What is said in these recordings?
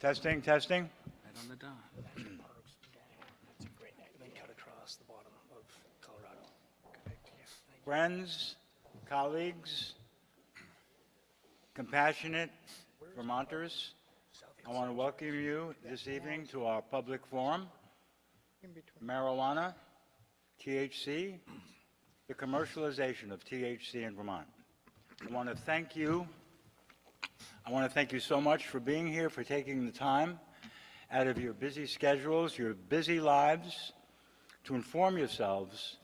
Testing, testing. Right on the dot. It's a great name. And then cut across the bottom of Colorado. Friends, colleagues, compassionate Vermonters, I want to welcome you this evening to our public forum, Marijuana, THC, the commercialization of THC in Vermont. I want to thank you so much for being here, for taking the time out of your busy schedules, your busy lives, to inform yourselves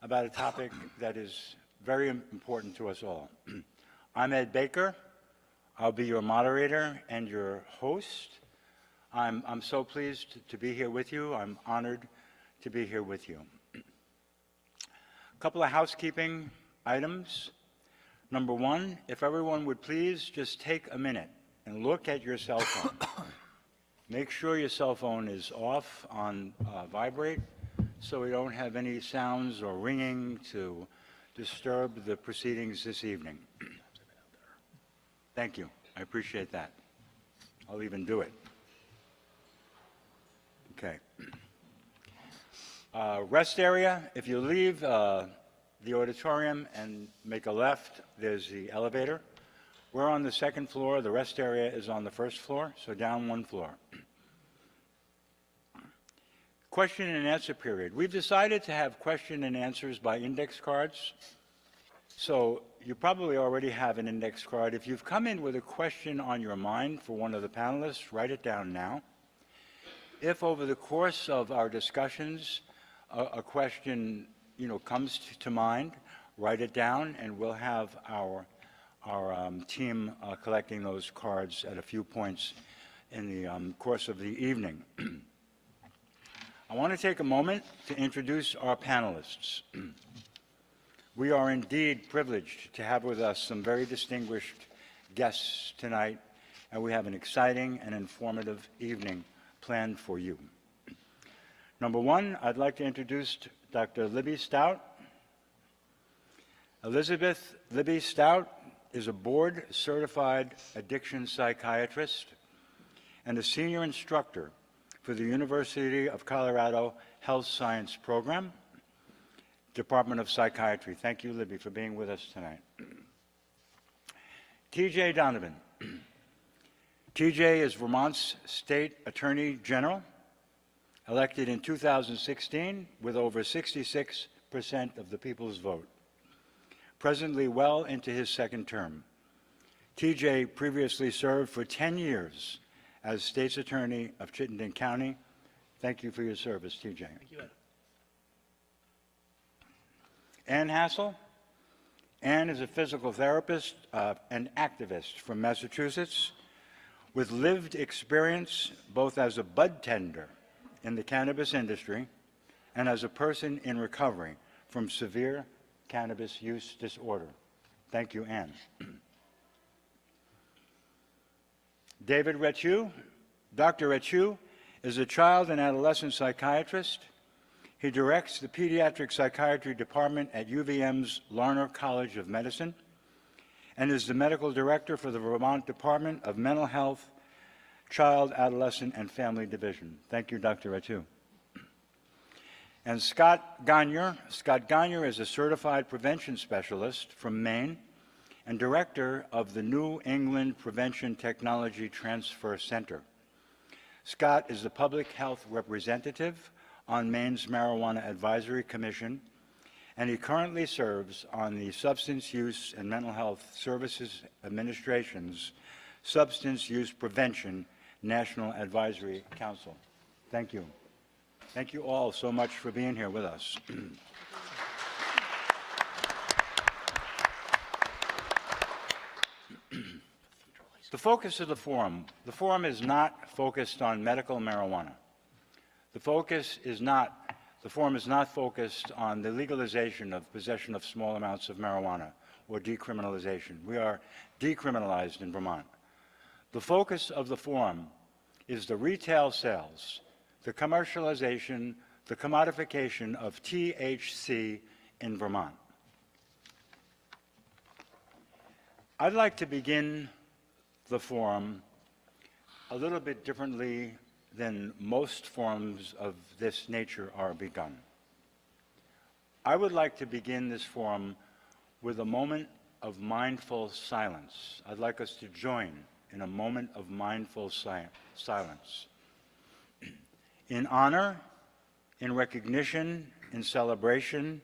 about a topic that is very important to us all. I'm Ed Baker. I'll be your moderator and your host. I'm so pleased to be here with you. I'm honored to be here with you. A couple of housekeeping items. Number one, if everyone would please just take a minute and look at your cell phone. Make sure your cell phone is off on vibrate so we don't have any sounds or ringing to disturb the proceedings this evening. Thank you. I appreciate that. I'll even do it. Okay. Rest area. If you leave the auditorium and make a left, there's the elevator. We're on the second floor. The rest area is on the first floor, so down one floor. Question and answer period. We've decided to have question and answers by index cards. So you probably already have an index card. If you've come in with a question on your mind for one of the panelists, write it down now. If over the course of our discussions a question comes to mind, write it down, and we'll have our team collecting those cards at a few points in the course of the evening. I want to take a moment to introduce our panelists. We are indeed privileged to have with us some very distinguished guests tonight, and we have an exciting and informative evening planned for you. Number one, I'd like to introduce Dr. Libby Stout. Elizabeth Libby Stout is a board-certified addiction psychiatrist and a senior instructor for the University of Colorado Health Science Program, Department of Psychiatry. Thank you, Libby, for being with us tonight. TJ Donovan. TJ is Vermont's State Attorney General, elected in 2016 with over 66% of the people's vote. Presently well into his second term. TJ previously served for 10 years as State's Attorney of Chittenden County. Thank you for your service, TJ. Thank you, Ed. Ann Hassel. Ann is a physical therapist and activist from Massachusetts with lived experience both as a bud tender in the cannabis industry and as a person in recovery from severe cannabis use disorder. Thank you, Ann. David Rechu. Dr. Rechu is a child and adolescent psychiatrist. He directs the Pediatric Psychiatry Department at UVM's Larner College of Medicine and is the medical director for the Vermont Department of Mental Health, Child, Adolescent, and Family Division. Thank you, Dr. Rechu. And Scott Gagne. Scott Gagne is a certified prevention specialist from Maine and director of the New England Prevention Technology Transfer Center. Scott is the public health representative on Maine's Marijuana Advisory Commission, and he currently serves on the Substance Use and Mental Health Services Administration's Substance Use Prevention National Advisory Council. Thank you. Thank you all so much for being here with us. The focus of the forum is not focused on medical marijuana. The forum is not focused on the legalization of possession of small amounts of marijuana or decriminalization. We are decriminalized in Vermont. The focus of the forum is the retail sales, the commercialization, the commodification of THC in Vermont. I'd like to begin the forum a little bit differently than most forums of this nature are begun. I would like to begin this forum with a moment of mindful silence. I'd like us to join in a moment of mindful silence. In honor, in recognition, in celebration,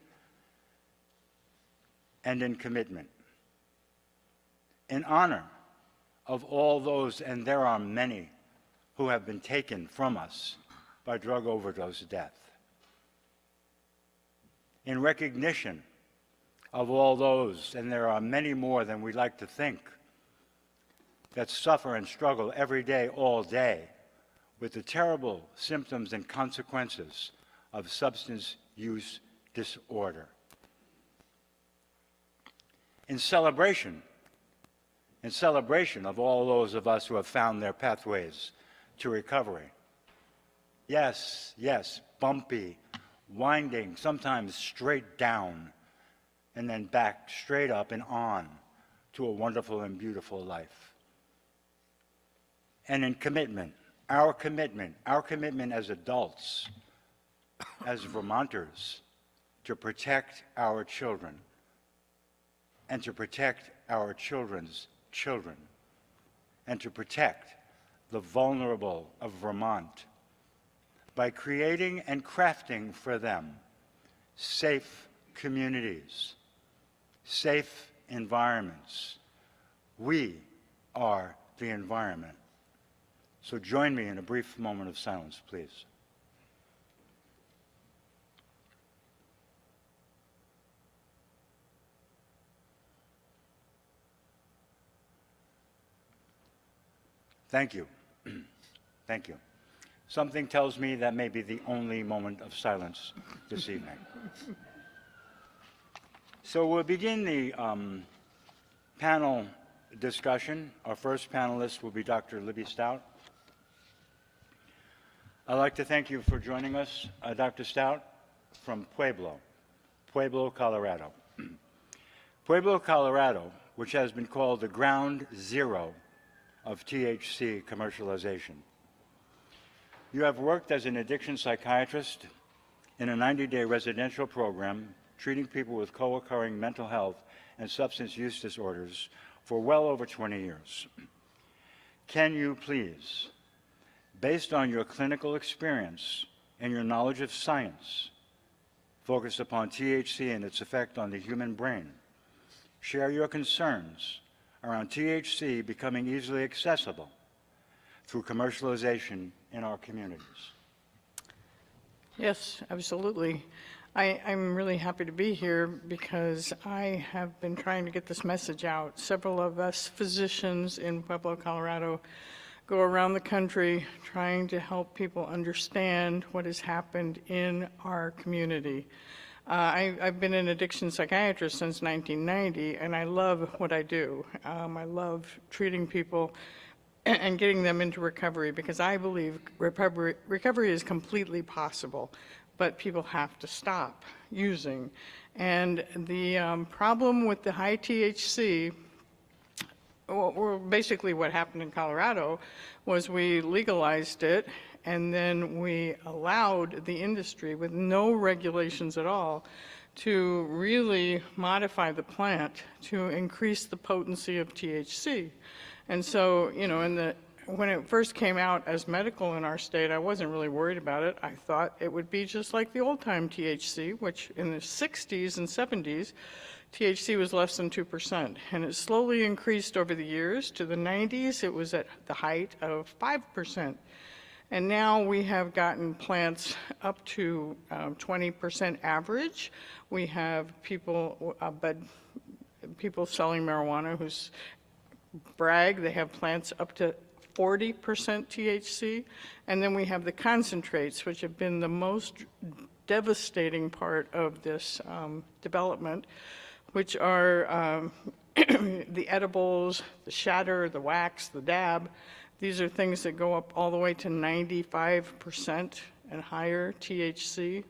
and in commitment. In honor of all those, and there are many, who have been taken from us by drug overdose death. In recognition of all those, and there are many more than we like to think, that suffer and struggle every day, all day, with the terrible symptoms and consequences of substance use disorder. In celebration of all those of us who have found their pathways to recovery. Yes, yes, bumpy, winding, sometimes straight down, and then back straight up and on to a wonderful and beautiful life. And in commitment, our commitment as adults, as Vermonters, to protect our children and to protect our children's children and to protect the vulnerable of Vermont by creating and crafting for them safe communities, safe environments. We are the environment. So join me in a brief moment of silence, please. Thank you. Thank you. Something tells me that may be the only moment of silence this evening. So we'll begin the panel discussion. Our first panelist will be Dr. Libby Stout. I'd like to thank you for joining us, Dr. Stout, from Pueblo, Colorado. Pueblo, Colorado, which has been called the ground zero of THC commercialization. You have worked as an addiction psychiatrist in a 90-day residential program treating people with co-occurring mental health and substance use disorders for well over 20 years. Can you please, based on your clinical experience and your knowledge of science, focused upon THC and its effect on the human brain, share your concerns around THC becoming easily accessible through commercialization in our communities? Yes, absolutely. I'm really happy to be here because I have been trying to get this message out. Several of us physicians in Pueblo, Colorado, go around the country trying to help people understand what has happened in our community. I've been an addiction psychiatrist since 1990, and I love what I do. I love treating people and getting them into recovery because I believe recovery is completely possible, but people have to stop using. And the problem with the high THC, well, basically what happened in Colorado was we legalized it, and then we allowed the industry with no regulations at all to really modify the plant to increase the potency of THC. And so, you know, when it first came out as medical in our state, I wasn't really worried about it. I thought it would be just like the old-time THC, which in the 60s and 70s, THC was less than 2%. And it slowly increased over the years. To the 90s, it was at the height of 5%. And now we have gotten plants up to 20% average. We have people selling marijuana who's brag they have plants up to 40% THC. And then we have the concentrates, which have been the most devastating part of this development, which are the edibles, the shatter, the wax, the dab. These are things that go up all the way to 95% and higher THC.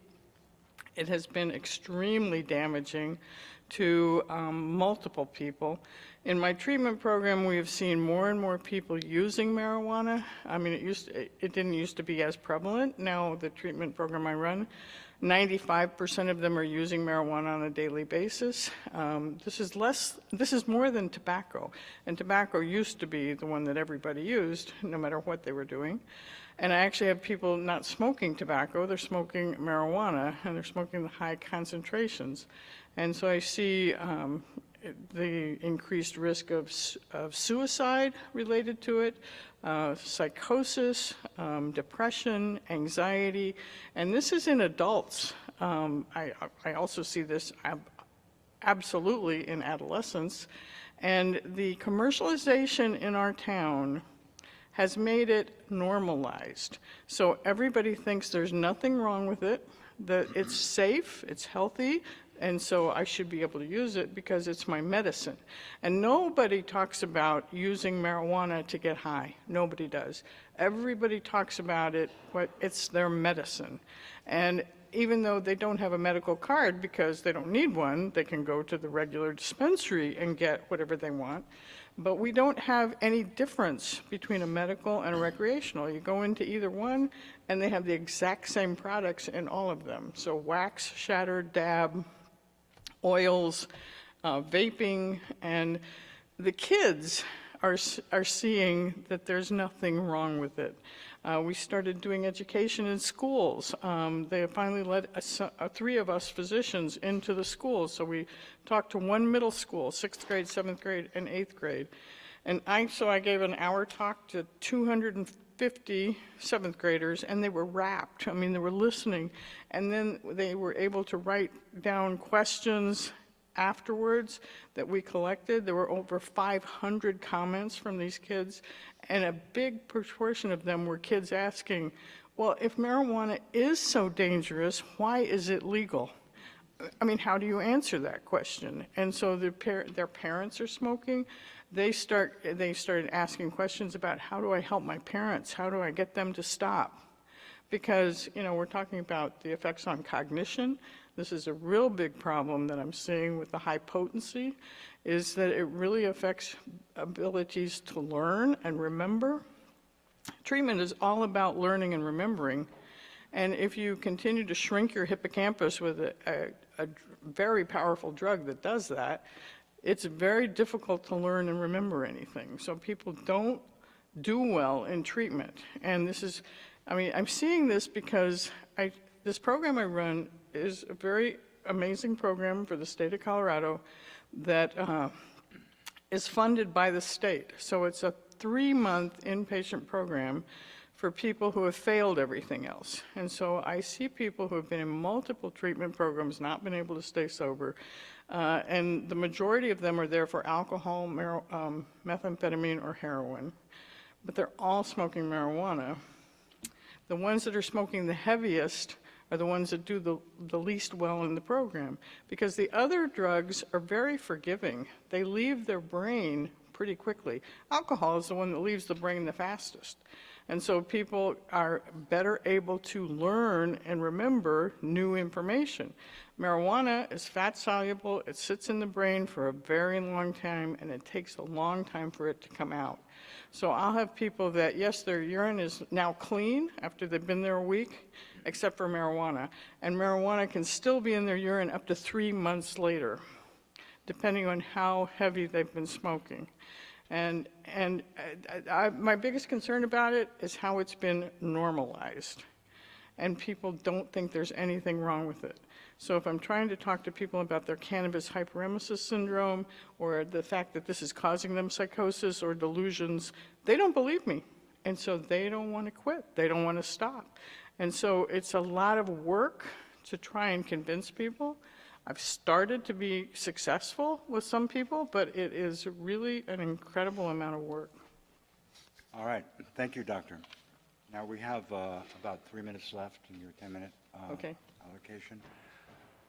It has been extremely damaging to multiple people. In my treatment program, we have seen more and more people using marijuana. I mean, it didn't used to be as prevalent. Now, the treatment program I run, 95% of them are using marijuana on a daily basis. This is more than tobacco. And tobacco used to be the one that everybody used, no matter what they were doing. And I actually have people not smoking tobacco, they're smoking marijuana, and they're smoking the high concentrations. And so I see the increased risk of suicide related to it, psychosis, depression, anxiety, and this is in adults. I also see this absolutely in adolescents. And the commercialization in our town has made it normalized. So everybody thinks there's nothing wrong with it, that it's safe, it's healthy, and so I should be able to use it because it's my medicine. And nobody talks about using marijuana to get high. Nobody does. Everybody talks about it, but it's their medicine. And even though they don't have a medical card because they don't need one, they can go to the regular dispensary and get whatever they want. But we don't have any difference between a medical and a recreational. You go into either one, and they have the exact same products in all of them. So wax, shatter, dab, oils, vaping, and the kids are seeing that there's nothing wrong with it. We started doing education in schools. They finally let three of us physicians into the schools. So we talked to one middle school, 6th grade, 7th grade, and 8th grade. And so I gave an hour talk to 250 7th graders, and they were rapt. I mean, they were listening. And then they were able to write down questions afterwards that we collected. There were over 500 comments from these kids, and a big proportion of them were kids asking, well, if marijuana is so dangerous, why is it legal? I mean, how do you answer that question? And so their parents are smoking. They started asking questions about, how do I help my parents? How do I get them to stop? Because, you know, we're talking about the effects on cognition. This is a real big problem that I'm seeing with the high potency, is that it really affects abilities to learn and remember. Treatment is all about learning and remembering. And if you continue to shrink your hippocampus with a very powerful drug that does that, it's very difficult to learn and remember anything. So people don't do well in treatment. And this is, I mean, I'm seeing this because this program I run is a very amazing program for the state of Colorado that is funded by the state. So it's a 3-month inpatient program for people who have failed everything else. And so I see people who have been in multiple treatment programs, not been able to stay sober, and the majority of them are there for alcohol, methamphetamine, or heroin, but they're all smoking marijuana. The ones that are smoking the heaviest are the ones that do the least well in the program, because the other drugs are very forgiving. They leave their brain pretty quickly. Alcohol is the one that leaves the brain the fastest. And so people are better able to learn and remember new information. Marijuana is fat soluble, it sits in the brain for a very long time, and it takes a long time for it to come out. So I'll have people that, yes, their urine is now clean after they've been there a week, except for marijuana. And marijuana can still be in their urine up to 3 months later, depending on how heavy they've been smoking. And my biggest concern about it is how it's been normalized. And people don't think there's anything wrong with it. So if I'm trying to talk to people about their cannabis hyperemesis syndrome, or the fact that this is causing them psychosis or delusions, they don't believe me. And so they don't want to quit. They don't want to stop. And so it's a lot of work to try and convince people. I've started to be successful with some people, but it is really an incredible amount of work. All right. Thank you, Doctor. Now we have about 3 minutes left in your 10-minute Okay. allocation.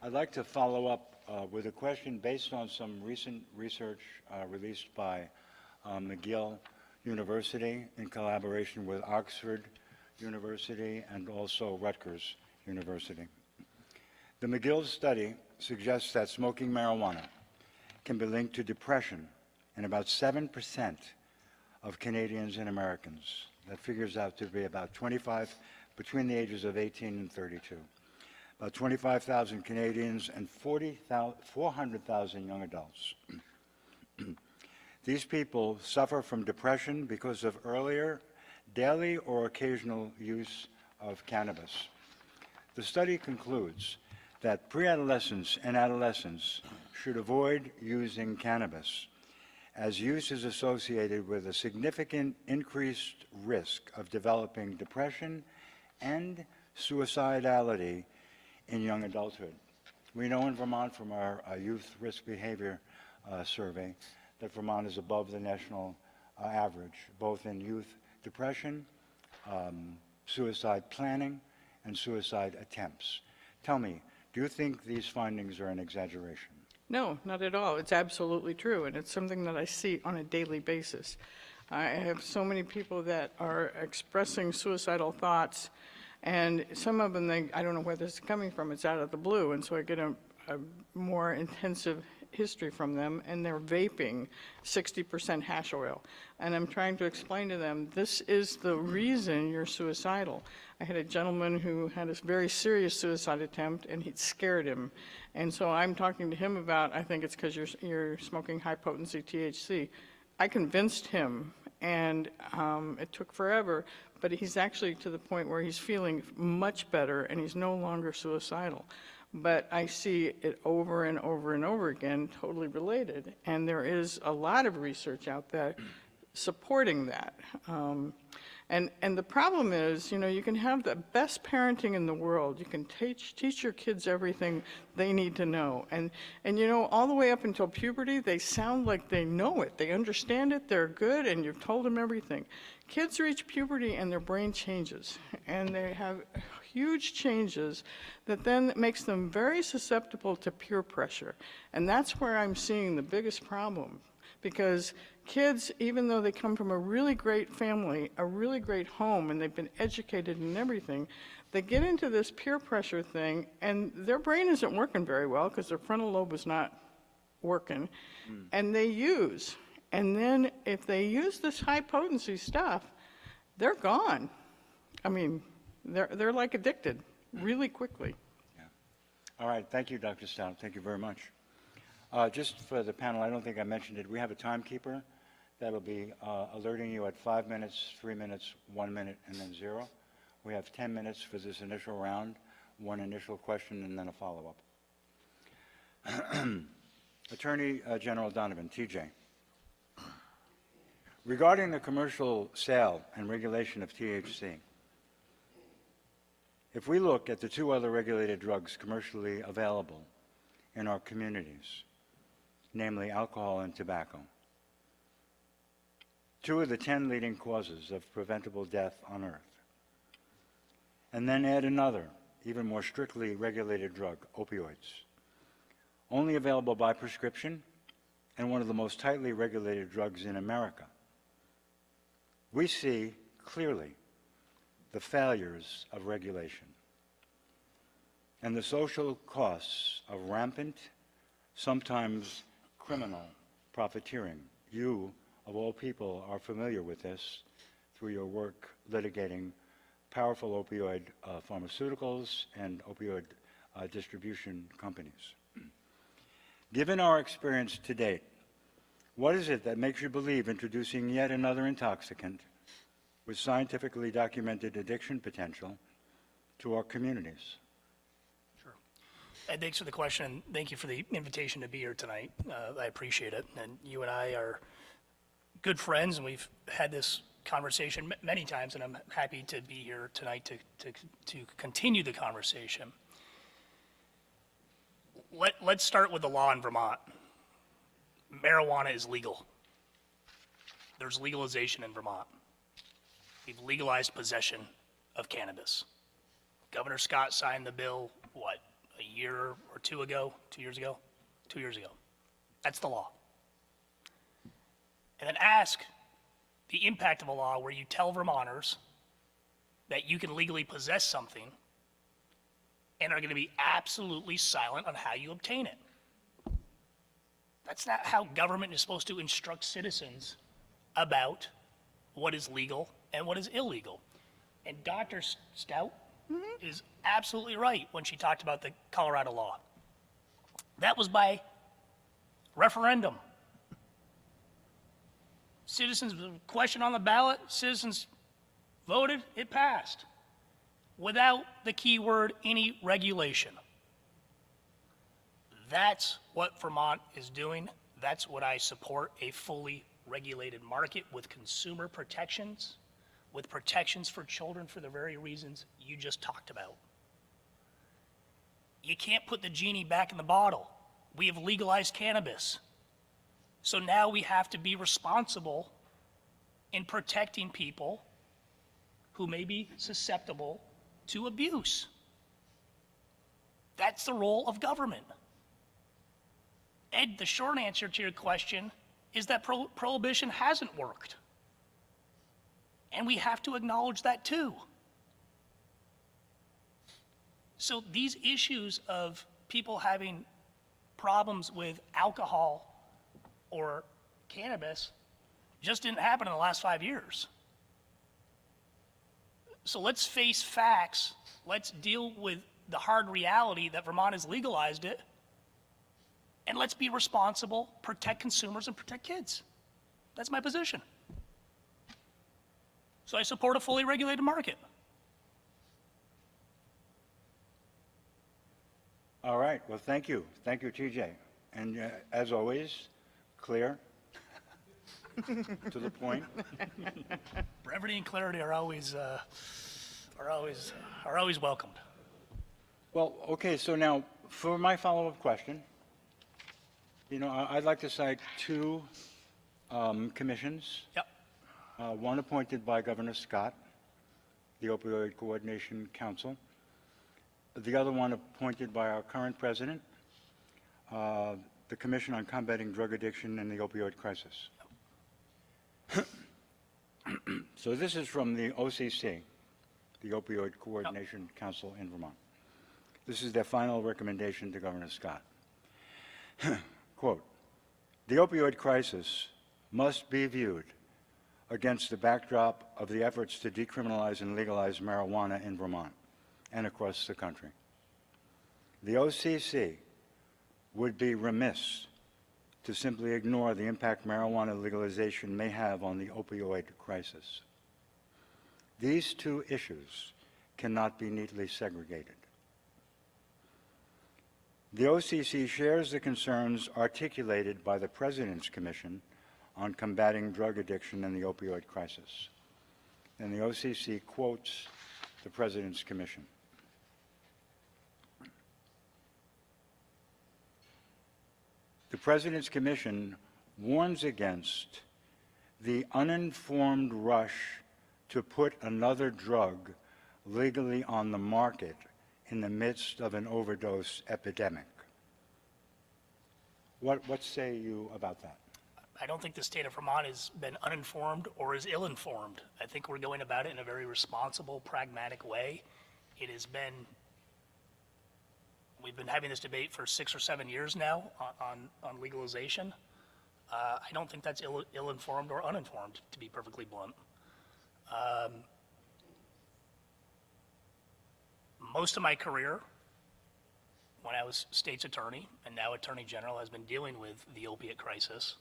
I'd like to follow up with a question based on some recent research released by McGill University in collaboration with Oxford University and also Rutgers University. The McGill study suggests that smoking marijuana can be linked to depression in about 7% of Canadians and Americans. That figures out to be about 25, between the ages of 18 and 32. About 25,000 Canadians and 400,000 young adults. These people suffer from depression because of earlier, daily or occasional use of cannabis. The study concludes that pre-adolescents and adolescents should avoid using cannabis, as use is associated with a significant increased risk of developing depression and suicidality in young adulthood. We know in Vermont from our youth risk behavior survey that Vermont is above the national average, both in youth depression, suicide planning, and suicide attempts. Tell me, do you think these findings are an exaggeration? No, not at all. It's absolutely true, and it's something that I see on a daily basis. I have so many people that are expressing suicidal thoughts, and some of them, I don't know where this is coming from, it's out of the blue, and so I get a more intensive history from them, and they're vaping 60% hash oil. And I'm trying to explain to them, this is the reason you're suicidal. I had a gentleman who had a very serious suicide attempt, and it scared him. And so I'm talking to him about, I think it's because you're smoking high-potency THC. I convinced him, and it took forever, but he's actually to the point where he's feeling much better, and he's no longer suicidal. But I see it over and over and over again, totally related. And there is a lot of research out there supporting that. And the problem is, you can have the best parenting in the world. You can teach your kids everything they need to know. And all the way up until puberty, they sound like they know it. They understand it, they're good, and you've told them everything. Kids reach puberty and their brain changes. And they have huge changes that then makes them very susceptible to peer pressure. And that's where I'm seeing the biggest problem. Because kids, even though they come from a really great family, a really great home, and they've been educated and everything, they get into this peer pressure thing, and their brain isn't working very well because their frontal lobe is not working, and they use. And then if they use this high potency stuff, they're gone. I mean, they're like addicted really quickly. Yeah. All right, thank you, Dr. Stout. Thank you very much. Just for the panel, I don't think I mentioned it, we have a timekeeper that'll be alerting you at 5 minutes, 3 minutes, 1 minute, and then 0. We have 10 minutes for this initial round, one initial question, and then a follow-up. Attorney General Donovan, TJ. Regarding the commercial sale and regulation of THC, if we look at the two other regulated drugs commercially available in our communities, namely alcohol and tobacco, 2 of the 10 leading causes of preventable death on earth, and then add another, even more strictly regulated drug, opioids, only available by prescription and one of the most tightly regulated drugs in America, we see clearly the failures of regulation and the social costs of rampant, sometimes criminal profiteering. You, of all people, are familiar with this through your work litigating powerful opioid pharmaceuticals and opioid distribution companies. Given our experience to date, what is it that makes you believe introducing yet another intoxicant with scientifically documented addiction potential to our communities? Sure. And thanks for the question. Thank you for the invitation to be here tonight. I appreciate it. And you and I are good friends, and we've had this conversation many times, and I'm happy to be here tonight to continue the conversation. Let's start with the law in Vermont. Marijuana is legal. There's legalization in Vermont. We've legalized possession of cannabis. Governor Scott signed the bill, a year or 2 ago? 2 years ago? 2 years ago. That's the law. And then ask the impact of a law where you tell Vermonters that you can legally possess something and are going to be absolutely silent on how you obtain it. That's not how government is supposed to instruct citizens about what is legal and what is illegal. And Dr. Stout is absolutely right when she talked about the Colorado law. That was by referendum. Citizens, question on the ballot, citizens voted, it passed. Without the keyword, any regulation. That's what Vermont is doing. That's what I support, a fully regulated market with consumer protections, with protections for children for the very reasons you just talked about. You can't put the genie back in the bottle. We have legalized cannabis. So now we have to be responsible in protecting people who may be susceptible to abuse. That's the role of government. Ed, the short answer to your question is that prohibition hasn't worked. And we have to acknowledge that too. So these issues of people having problems with alcohol or cannabis just didn't happen in the last 5 years. So let's face facts. Let's deal with the hard reality that Vermont has legalized it. And let's be responsible, protect consumers, and protect kids. That's my position. So I support a fully regulated market. All right, well, thank you. Thank you, TJ. And as always, clear, to the point. Brevity and clarity are always welcomed. Well, okay, so now for my follow-up question, I'd like to cite two commissions, Yep. one appointed by Governor Scott, the Opioid Coordination Council, the other one appointed by our current president, the Commission on Combating Drug Addiction and the Opioid Crisis. So this is from the OCC, the Opioid Coordination Council in Vermont. This is their final recommendation to Governor Scott. Quote, "The opioid crisis must be viewed against the backdrop of the efforts to decriminalize and legalize marijuana in Vermont and across the country. The OCC would be remiss to simply ignore the impact marijuana legalization may have on the opioid crisis. These two issues cannot be neatly segregated. The OCC shares the concerns articulated by the President's Commission on Combating Drug Addiction and the Opioid Crisis." And the OCC quotes the President's Commission. The President's Commission warns against the uninformed rush to put another drug legally on the market in the midst of an overdose epidemic. What say you about that? I don't think the state of Vermont has been uninformed or is ill-informed. I think we're going about it in a very responsible, pragmatic way. We've been having this debate for 6 or 7 years now on legalization. I don't think that's ill-informed or uninformed, to be perfectly blunt. Most of my career, when I was state's attorney and now attorney general, has been dealing with the opiate crisis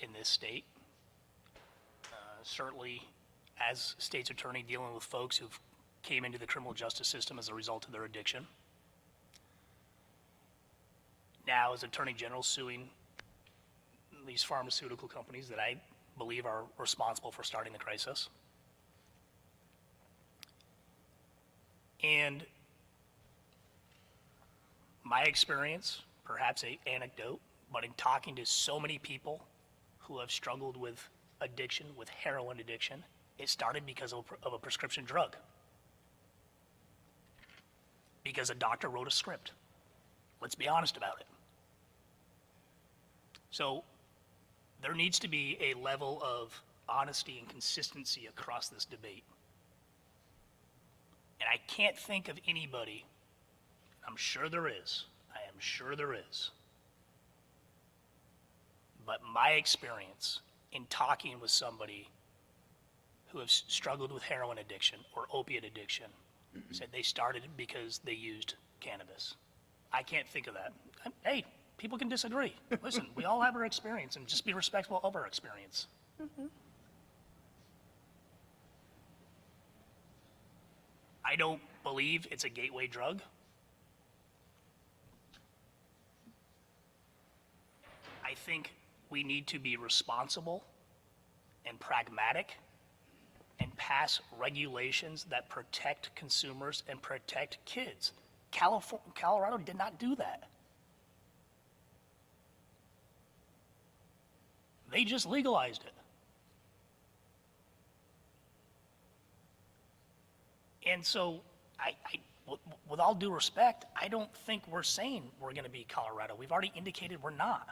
in this state. Certainly, as state's attorney, dealing with folks who've came into the criminal justice system as a result of their addiction. Now, as attorney general, suing these pharmaceutical companies that I believe are responsible for starting the crisis. And my experience, perhaps an anecdote, but in talking to so many people who have struggled with addiction, with heroin addiction, it started because of a prescription drug. Because a doctor wrote a script. Let's be honest about it. So there needs to be a level of honesty and consistency across this debate. And I can't think of anybody, I'm sure there is, I am sure there is, but my experience in talking with somebody who has struggled with heroin addiction or opiate addiction said they started because they used cannabis. I can't think of that. Hey, people can disagree. Listen, we all have our experience, and just be respectful of our experience. I don't believe it's a gateway drug. I think we need to be responsible and pragmatic and pass regulations that protect consumers and protect kids. Colorado did not do that. They just legalized it. And so, with all due respect, I don't think we're saying we're going to be Colorado. We've already indicated we're not.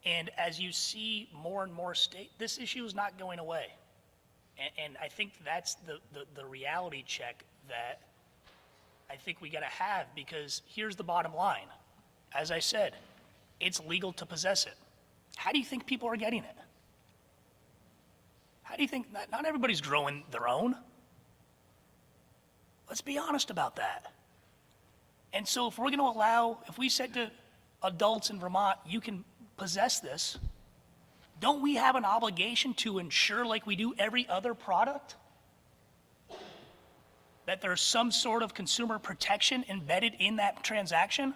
And as you see more and more states, this issue is not going away. And I think that's the reality check that I think we got to have, because here's the bottom line. As I said, it's legal to possess it. How do you think people are getting it? How do you think, not everybody's growing their own. Let's be honest about that. And so if we're going to allow, if we said to adults in Vermont, you can possess this, don't we have an obligation to ensure, like we do every other product, that there's some sort of consumer protection embedded in that transaction?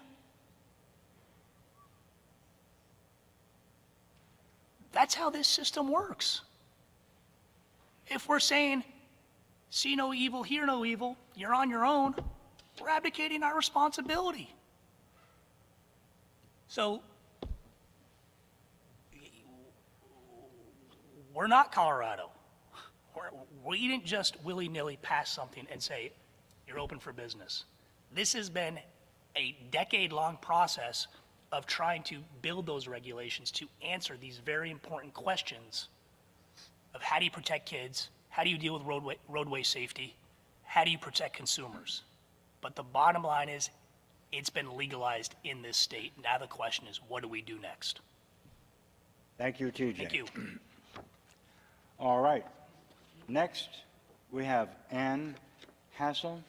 That's how this system works. If we're saying, see no evil, hear no evil, you're on your own, we're abdicating our responsibility. So, we're not Colorado. We didn't just willy-nilly pass something and say, you're open for business. This has been a decade-long process of trying to build those regulations to answer these very important questions of how do you protect kids, how do you deal with roadway safety, how do you protect consumers? But the bottom line is, it's been legalized in this state. Now the question is, what do we do next? Thank you, TJ. Thank you. All right. Next, we have Ann Hassel.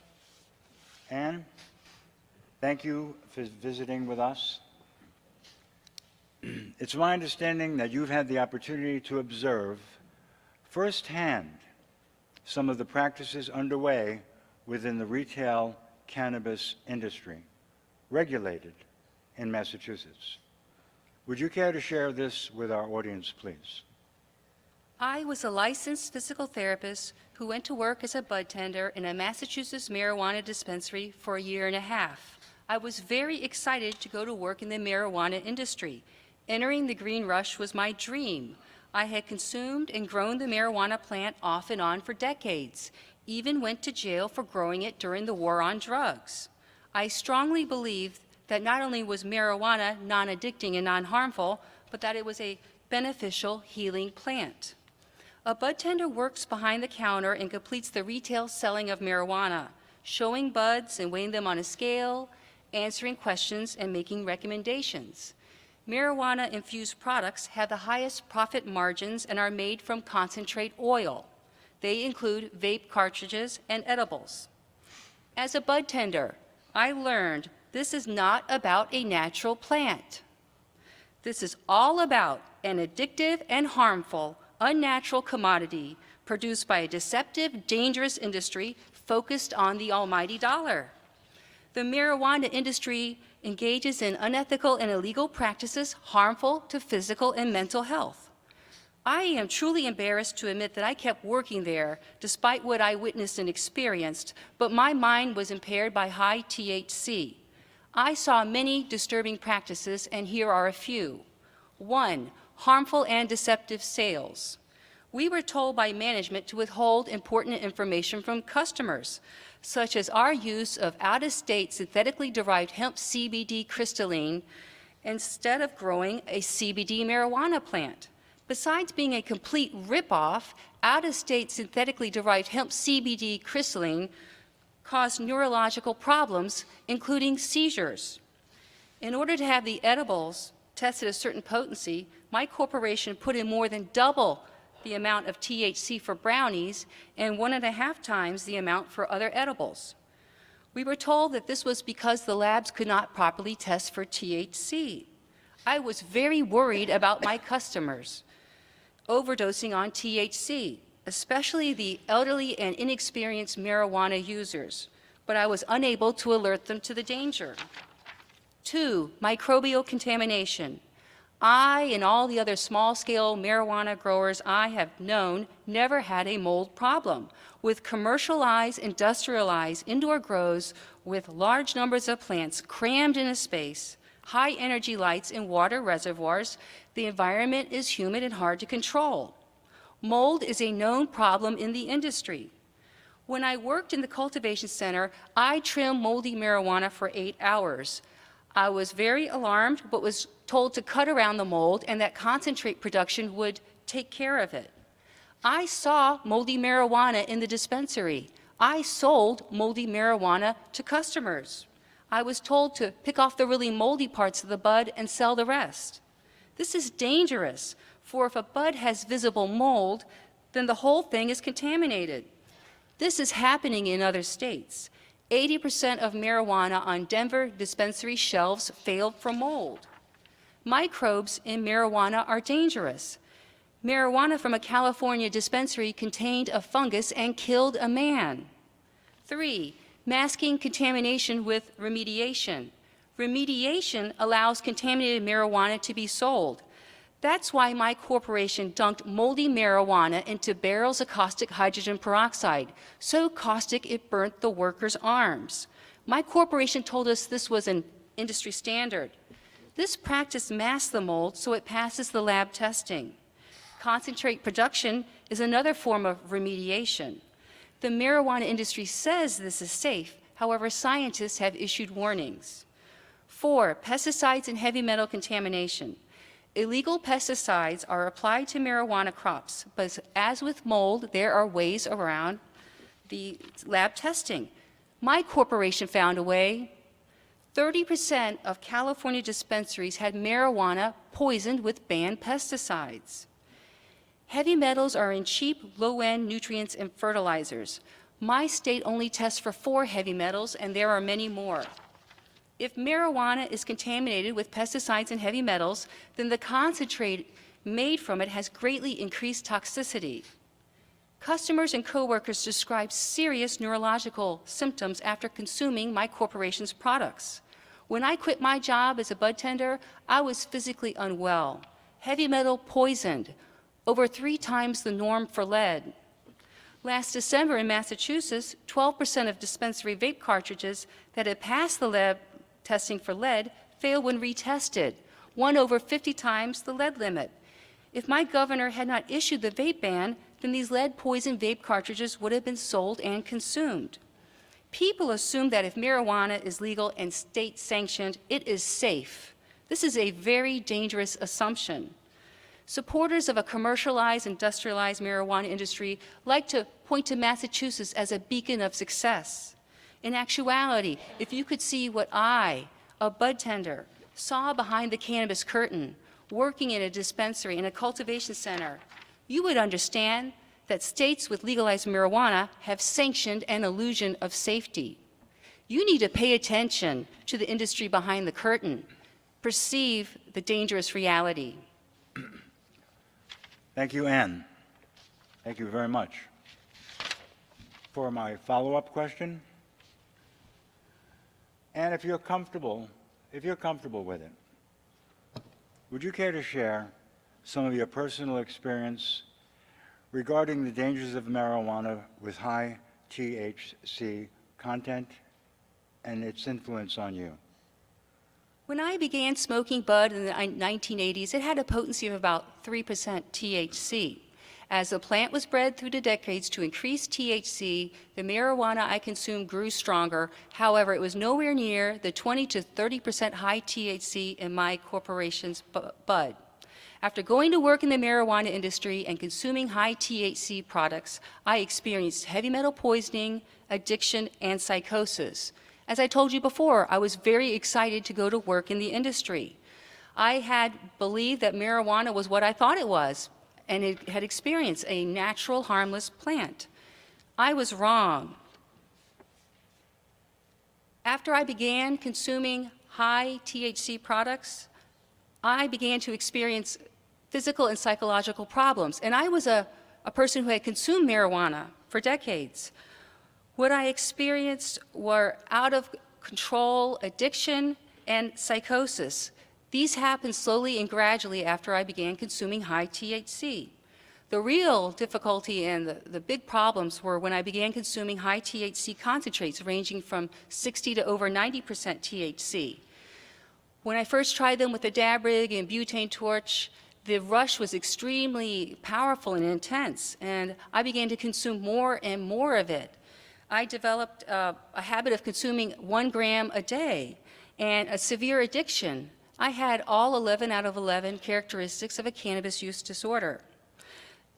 Ann, thank you for visiting with us. It's my understanding that you've had the opportunity to observe firsthand some of the practices underway within the retail cannabis industry, regulated in Massachusetts. Would you care to share this with our audience, please? I was a licensed physical therapist who went to work as a bud tender in a Massachusetts marijuana dispensary for 1.5 years. I was very excited to go to work in the marijuana industry. Entering the green rush was my dream. I had consumed and grown the marijuana plant off and on for decades, even went to jail for growing it during the war on drugs. I strongly believed that not only was marijuana non-addicting and non-harmful, but that it was a beneficial healing plant. A bud tender works behind the counter and completes the retail selling of marijuana, showing buds and weighing them on a scale, answering questions, and making recommendations. Marijuana-infused products have the highest profit margins and are made from concentrate oil. They include vape cartridges and edibles. As a bud tender, I learned this is not about a natural plant. This is all about an addictive and harmful, unnatural commodity produced by a deceptive, dangerous industry focused on the almighty dollar. The marijuana industry engages in unethical and illegal practices harmful to physical and mental health. I am truly embarrassed to admit that I kept working there despite what I witnessed and experienced, but my mind was impaired by high THC. I saw many disturbing practices, and here are a few. 1, harmful and deceptive sales. We were told by management to withhold important information from customers, such as our use of out-of-state synthetically derived hemp CBD crystalline instead of growing a CBD marijuana plant. Besides being a complete ripoff, out-of-state synthetically derived hemp CBD crystalline caused neurological problems, including seizures. In order to have the edibles tested a certain potency, my corporation put in more than double the amount of THC for brownies and 1.5 times the amount for other edibles. We were told that this was because the labs could not properly test for THC. I was very worried about my customers overdosing on THC, especially the elderly and inexperienced marijuana users, but I was unable to alert them to the danger. 2, microbial contamination. I and all the other small-scale marijuana growers I have known never had a mold problem. With commercialized, industrialized indoor grows with large numbers of plants crammed in a space, high energy lights and water reservoirs, the environment is humid and hard to control. Mold is a known problem in the industry. When I worked in the cultivation center, I trimmed moldy marijuana for 8 hours. I was very alarmed, but was told to cut around the mold and that concentrate production would take care of it. I saw moldy marijuana in the dispensary. I sold moldy marijuana to customers. I was told to pick off the really moldy parts of the bud and sell the rest. This is dangerous, for if a bud has visible mold, then the whole thing is contaminated. This is happening in other states. 80% of marijuana on Denver dispensary shelves failed from mold. Microbes in marijuana are dangerous. Marijuana from a California dispensary contained a fungus and killed a man. 3, masking contamination with remediation. Remediation allows contaminated marijuana to be sold. That's why my corporation dunked moldy marijuana into barrels of caustic hydrogen peroxide, so caustic it burnt the workers' arms. My corporation told us this was an industry standard. This practice masks the mold so it passes the lab testing. Concentrate production is another form of remediation. The marijuana industry says this is safe, however, scientists have issued warnings. 4, pesticides and heavy metal contamination. Illegal pesticides are applied to marijuana crops, but as with mold, there are ways around the lab testing. My corporation found a way. 30% of California dispensaries had marijuana poisoned with banned pesticides. Heavy metals are in cheap, low-end nutrients and fertilizers. My state only tests for 4 heavy metals, and there are many more. If marijuana is contaminated with pesticides and heavy metals, then the concentrate made from it has greatly increased toxicity. Customers and coworkers describe serious neurological symptoms after consuming my corporation's products. When I quit my job as a bud tender, I was physically unwell, heavy metal poisoned, over 3 times the norm for lead. Last December in Massachusetts, 12% of dispensary vape cartridges that had passed the lab testing for lead failed when retested, 1 over 50 times the lead limit. If my governor had not issued the vape ban, then these lead-poisoned vape cartridges would have been sold and consumed. People assume that if marijuana is legal and state-sanctioned, it is safe. This is a very dangerous assumption. Supporters of a commercialized, industrialized marijuana industry like to point to Massachusetts as a beacon of success. In actuality, if you could see what I, a bud tender, saw behind the cannabis curtain, working in a dispensary, in a cultivation center, you would understand that states with legalized marijuana have sanctioned an illusion of safety. You need to pay attention to the industry behind the curtain, perceive the dangerous reality. Thank you, Ann. Thank you very much. For my follow-up question, and if you're comfortable with it, would you care to share some of your personal experience regarding the dangers of marijuana with high THC content and its influence on you? When I began smoking bud in the 1980s, it had a potency of about 3% THC. As the plant was bred through the decades to increase THC, the marijuana I consumed grew stronger. However, it was nowhere near the 20 to 30% high THC in my corporation's bud. After going to work in the marijuana industry and consuming high THC products, I experienced heavy metal poisoning, addiction, and psychosis. As I told you before, I was very excited to go to work in the industry. I had believed that marijuana was what I thought it was, and it had experienced a natural, harmless plant. I was wrong. After I began consuming high THC products, I began to experience physical and psychological problems. And I was a person who had consumed marijuana for decades. What I experienced were out of control addiction and psychosis. These happened slowly and gradually after I began consuming high THC. The real difficulty and the big problems were when I began consuming high THC concentrates ranging from 60 to over 90% THC. When I first tried them with the dab rig and butane torch, the rush was extremely powerful and intense, and I began to consume more and more of it. I developed a habit of consuming 1 gram a day and a severe addiction. I had all 11 out of 11 characteristics of a cannabis use disorder.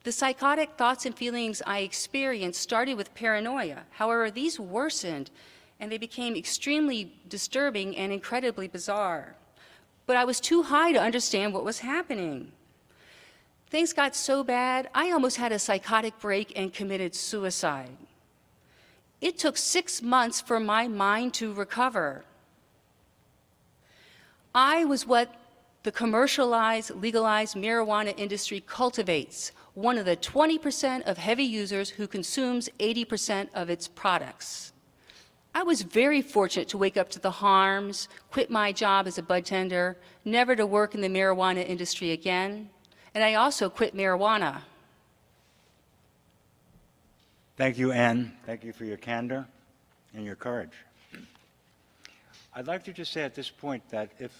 The psychotic thoughts and feelings I experienced started with paranoia. However, these worsened and they became extremely disturbing and incredibly bizarre. But I was too high to understand what was happening. Things got so bad, I almost had a psychotic break and committed suicide. It took 6 months for my mind to recover. I was what the commercialized, legalized marijuana industry cultivates, one of the 20% of heavy users who consumes 80% of its products. I was very fortunate to wake up to the harms, quit my job as a bud tender, never to work in the marijuana industry again, and I also quit marijuana. Thank you, Ann. Thank you for your candor and your courage. I'd like to just say at this point that if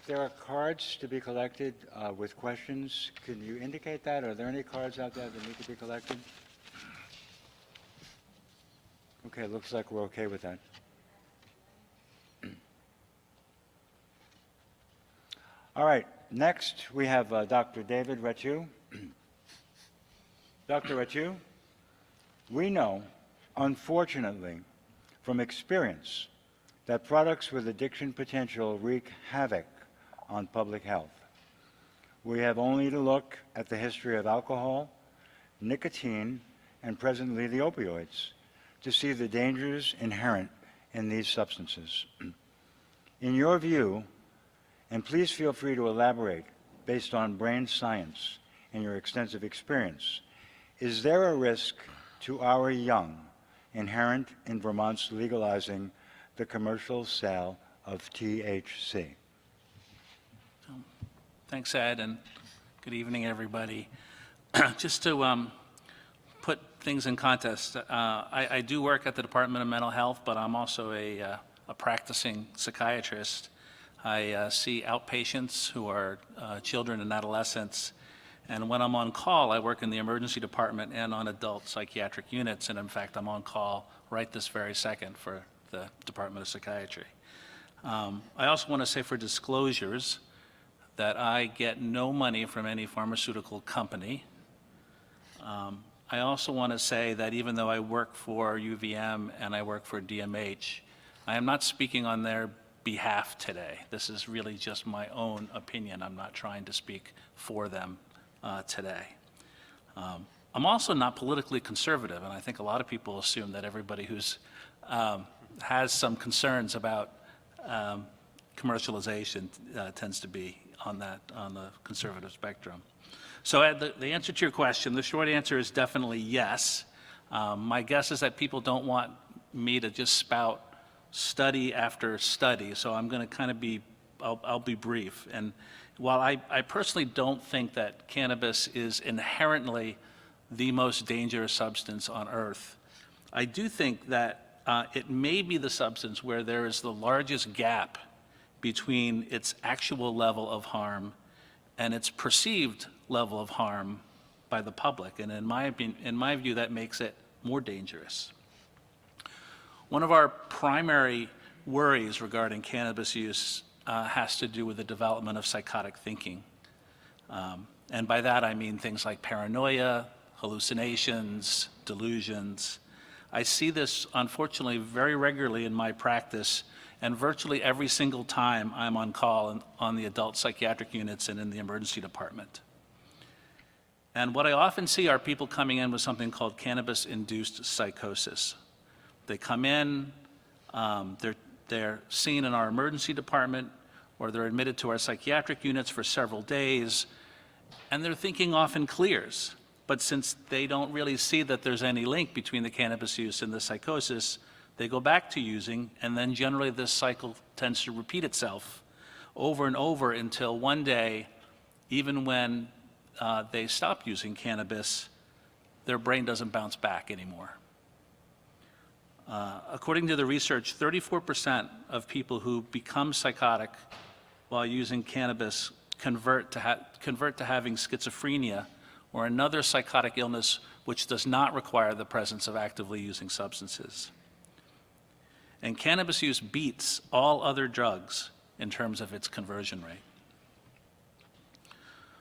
there are cards to be collected with questions, can you indicate that? Are there any cards out there that need to be collected? Okay, looks like we're okay with that. All right, next we have Dr. David Rechu. Dr. Rechu, we know, unfortunately, from experience, that products with addiction potential wreak havoc on public health. We have only to look at the history of alcohol, nicotine, and presently the opioids to see the dangers inherent in these substances. In your view, and please feel free to elaborate based on brain science and your extensive experience, is there a risk to our young inherent in Vermont's legalizing the commercial sale of THC? Thanks, Ed, and good evening, everybody. Just to put things in context, I do work at the Department of Mental Health, but I'm also a practicing psychiatrist. I see outpatients who are children and adolescents, and when I'm on call, I work in the emergency department and on adult psychiatric units, and in fact, I'm on call right this very second for the Department of Psychiatry. I also want to say for disclosures that I get no money from any pharmaceutical company. I also want to say that even though I work for UVM and I work for DMH, I am not speaking on their behalf today. This is really just my own opinion. I'm not trying to speak for them today. I'm also not politically conservative, and I think a lot of people assume that everybody who's has some concerns about commercialization tends to be on the conservative spectrum. So Ed, the answer to your question, the short answer is definitely yes. My guess is that people don't want me to just spout study after study, so I'm going to kind of I'll be brief. And while I personally don't think that cannabis is inherently the most dangerous substance on earth, I do think that it may be the substance where there is the largest gap between its actual level of harm and its perceived level of harm by the public. And in my view, that makes it more dangerous. One of our primary worries regarding cannabis use has to do with the development of psychotic thinking. And by that, I mean things like paranoia, hallucinations, delusions. I see this, unfortunately, very regularly in my practice, and virtually every single time I'm on call on the adult psychiatric units and in the emergency department. And what I often see are people coming in with something called cannabis-induced psychosis. They come in, they're seen in our emergency department, or they're admitted to our psychiatric units for several days, and their thinking often clears. But since they don't really see that there's any link between the cannabis use and the psychosis, they go back to using, and then generally this cycle tends to repeat itself over and over until one day, even when they stop using cannabis, their brain doesn't bounce back anymore. According to the research, 34% of people who become psychotic while using cannabis convert to having schizophrenia or another psychotic illness which does not require the presence of actively using substances. And cannabis use beats all other drugs in terms of its conversion rate.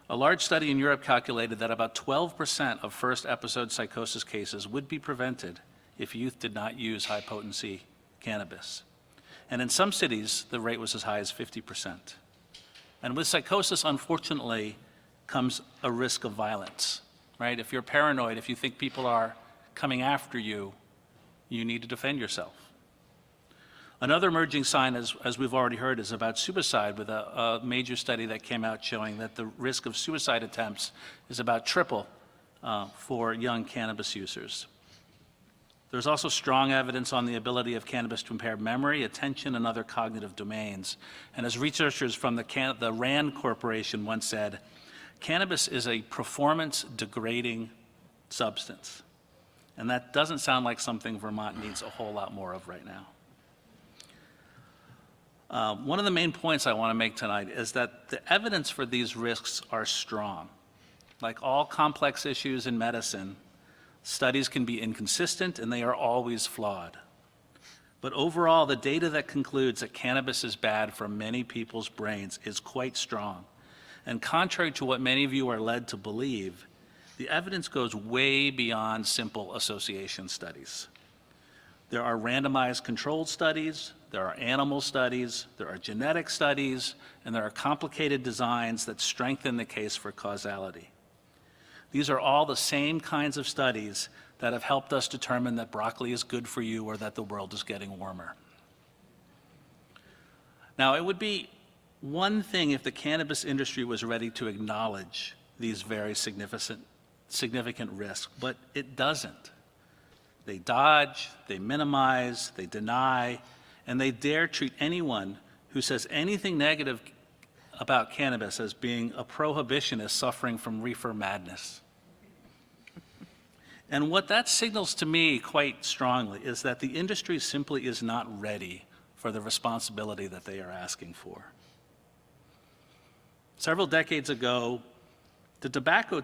A large study in Europe calculated that about 12% of first episode psychosis cases would be prevented if youth did not use high-potency cannabis. And in some cities, the rate was as high as 50%. And with psychosis, unfortunately, comes a risk of violence, right? If you're paranoid, if you think people are coming after you, you need to defend yourself. Another emerging sign, as we've already heard, is about suicide, with a major study that came out showing that the risk of suicide attempts is about triple for young cannabis users. There's also strong evidence on the ability of cannabis to impair memory, attention, and other cognitive domains. And as researchers from the RAND Corporation once said, cannabis is a performance-degrading substance. And that doesn't sound like something Vermont needs a whole lot more of right now. One of the main points I want to make tonight is that the evidence for these risks are strong. Like all complex issues in medicine, studies can be inconsistent and they are always flawed. But overall, the data that concludes that cannabis is bad for many people's brains is quite strong. And contrary to what many of you are led to believe, the evidence goes way beyond simple association studies. There are randomized controlled studies, there are animal studies, there are genetic studies, and there are complicated designs that strengthen the case for causality. These are all the same kinds of studies that have helped us determine that broccoli is good for you or that the world is getting warmer. Now, it would be one thing if the cannabis industry was ready to acknowledge these very significant risks, but it doesn't. They dodge, they minimize, they deny, and they dare treat anyone who says anything negative about cannabis as being a prohibitionist suffering from reefer madness. And what that signals to me quite strongly is that the industry simply is not ready for the responsibility that they are asking for. Several decades ago, the tobacco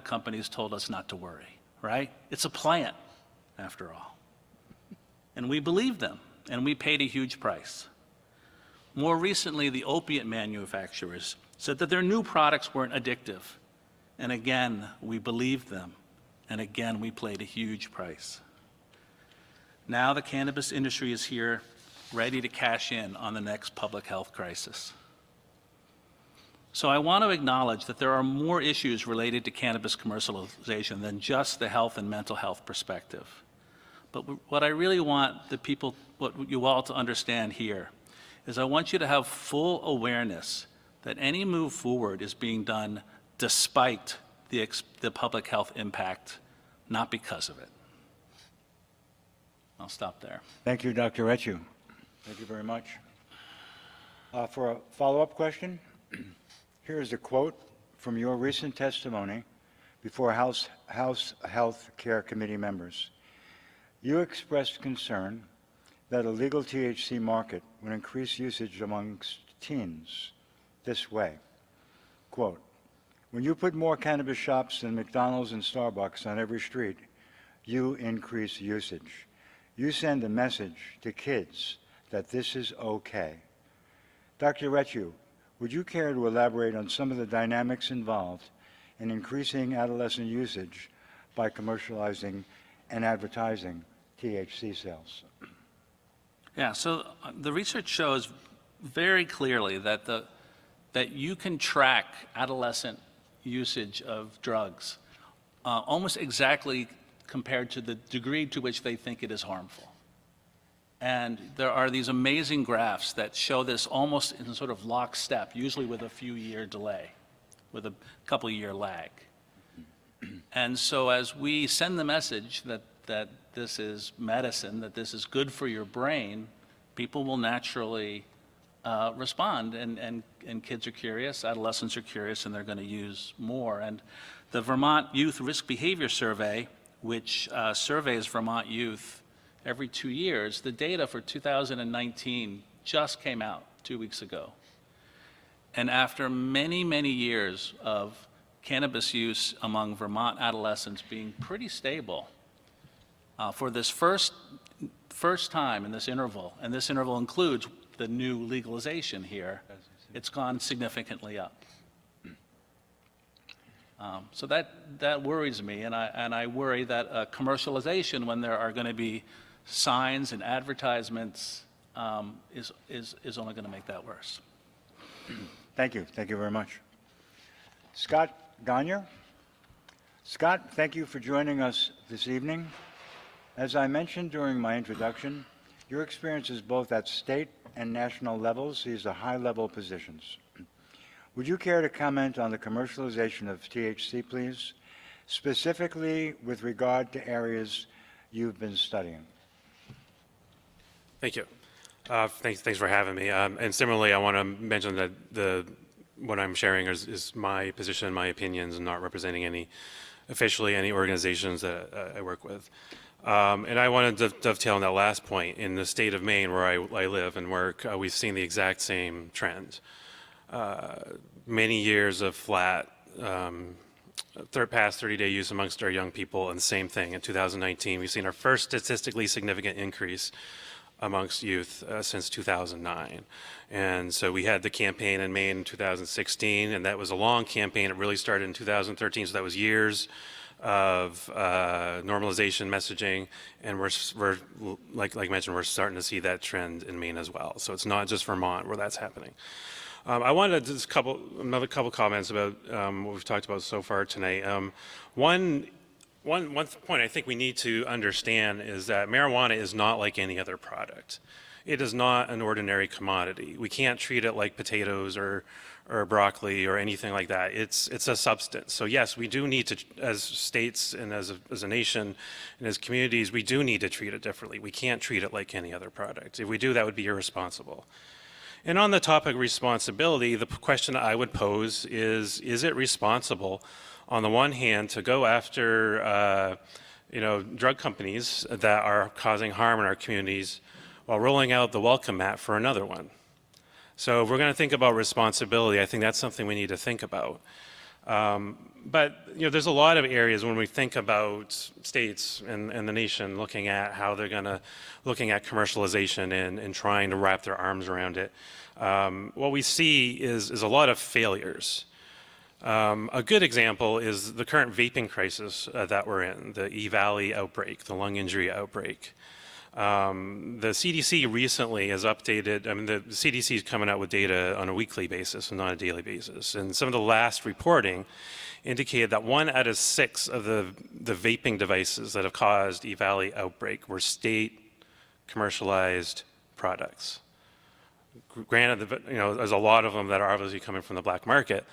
companies told us not to worry, right? It's a plant, after all. And we believed them, and we paid a huge price. More recently, the opiate manufacturers said that their new products weren't addictive. And again, we believed them. And again, we paid a huge price. Now the cannabis industry is here, ready to cash in on the next public health crisis. So I want to acknowledge that there are more issues related to cannabis commercialization than just the health and mental health perspective. But what I really want you all to understand here is I want you to have full awareness that any move forward is being done despite the public health impact, not because of it. I'll stop there. Thank you, Dr. Retchu. Thank you very much. For a follow-up question, here is a quote from your recent testimony before House Health Care Committee members. You expressed concern that a legal THC market would increase usage amongst teens this way. Quote, when you put more cannabis shops than McDonald's and Starbucks on every street, you increase usage. You send a message to kids that this is okay. Dr. Retchu, Would you care to elaborate on some of the dynamics involved in increasing adolescent usage by commercializing and advertising THC sales? Yeah, so the research shows very clearly that that you can track adolescent usage of drugs almost exactly compared to the degree to which they think it is harmful. And there are these amazing graphs that show this almost in sort of lockstep, usually with a few year delay, with a couple year lag. And so as we send the message that this is medicine, that this is good for your brain, people will naturally respond, and kids are curious, adolescents are curious, and they're going to use more. And the Vermont Youth Risk Behavior Survey, which surveys Vermont youth every 2 years, the data for 2019 just came out 2 weeks ago. And after many, many years of cannabis use among Vermont adolescents being pretty stable, for this first time in this interval, and this interval includes the new legalization here, it's gone significantly up. So that worries me, and I worry that commercialization, when there are going to be signs and advertisements, is only going to make that worse. Thank you. Thank you very much. Scott Gagner. Scott, thank you for joining us this evening. As I mentioned during my introduction, your experiences both at state and national levels, these are high-level positions. Would you care to comment on the commercialization of THC, please, specifically with regard to areas you've been studying? Thank you. Thanks for having me. And similarly, I want to mention that what I'm sharing is my position, my opinions, and not representing officially any organizations that I work with. And I want to dovetail on that last point. In the state of Maine, where I live and work, we've seen the exact same trend. Many years of flat past 30-day use amongst our young people, and the same thing in 2019. We've seen our first statistically significant increase amongst youth since 2009. And so we had the campaign in Maine in 2016, and that was a long campaign. It really started in 2013, so that was years of normalization messaging, and we're like I mentioned, we're starting to see that trend in Maine as well. So it's not just Vermont where that's happening. I wanted to just another couple comments about what we've talked about so far tonight. One point I think we need to understand is that marijuana is not like any other product. It is not an ordinary commodity. We can't treat it like potatoes or broccoli or anything like that. It's a substance. So yes, we do need to, as states and as a nation and as communities, we do need to treat it differently. We can't treat it like any other product. If we do, that would be irresponsible. And on the topic of responsibility, the question I would pose is it responsible, on the one hand, to go after drug companies that are causing harm in our communities while rolling out the welcome mat for another one? So if we're going to think about responsibility, I think that's something we need to think about. But there's a lot of areas when we think about states and the nation looking at how they're looking at commercialization and trying to wrap their arms around it. What we see is a lot of failures. A good example is the current vaping crisis that we're in, the E-Valley outbreak, the lung injury outbreak. The CDC recently has updated, the CDC is coming out with data on a weekly basis and not a daily basis. And some of the last reporting indicated that 1 out of 6 of the vaping devices that have caused E-Valley outbreak were state commercialized products. Granted, there's a lot of them that are obviously coming from the black market,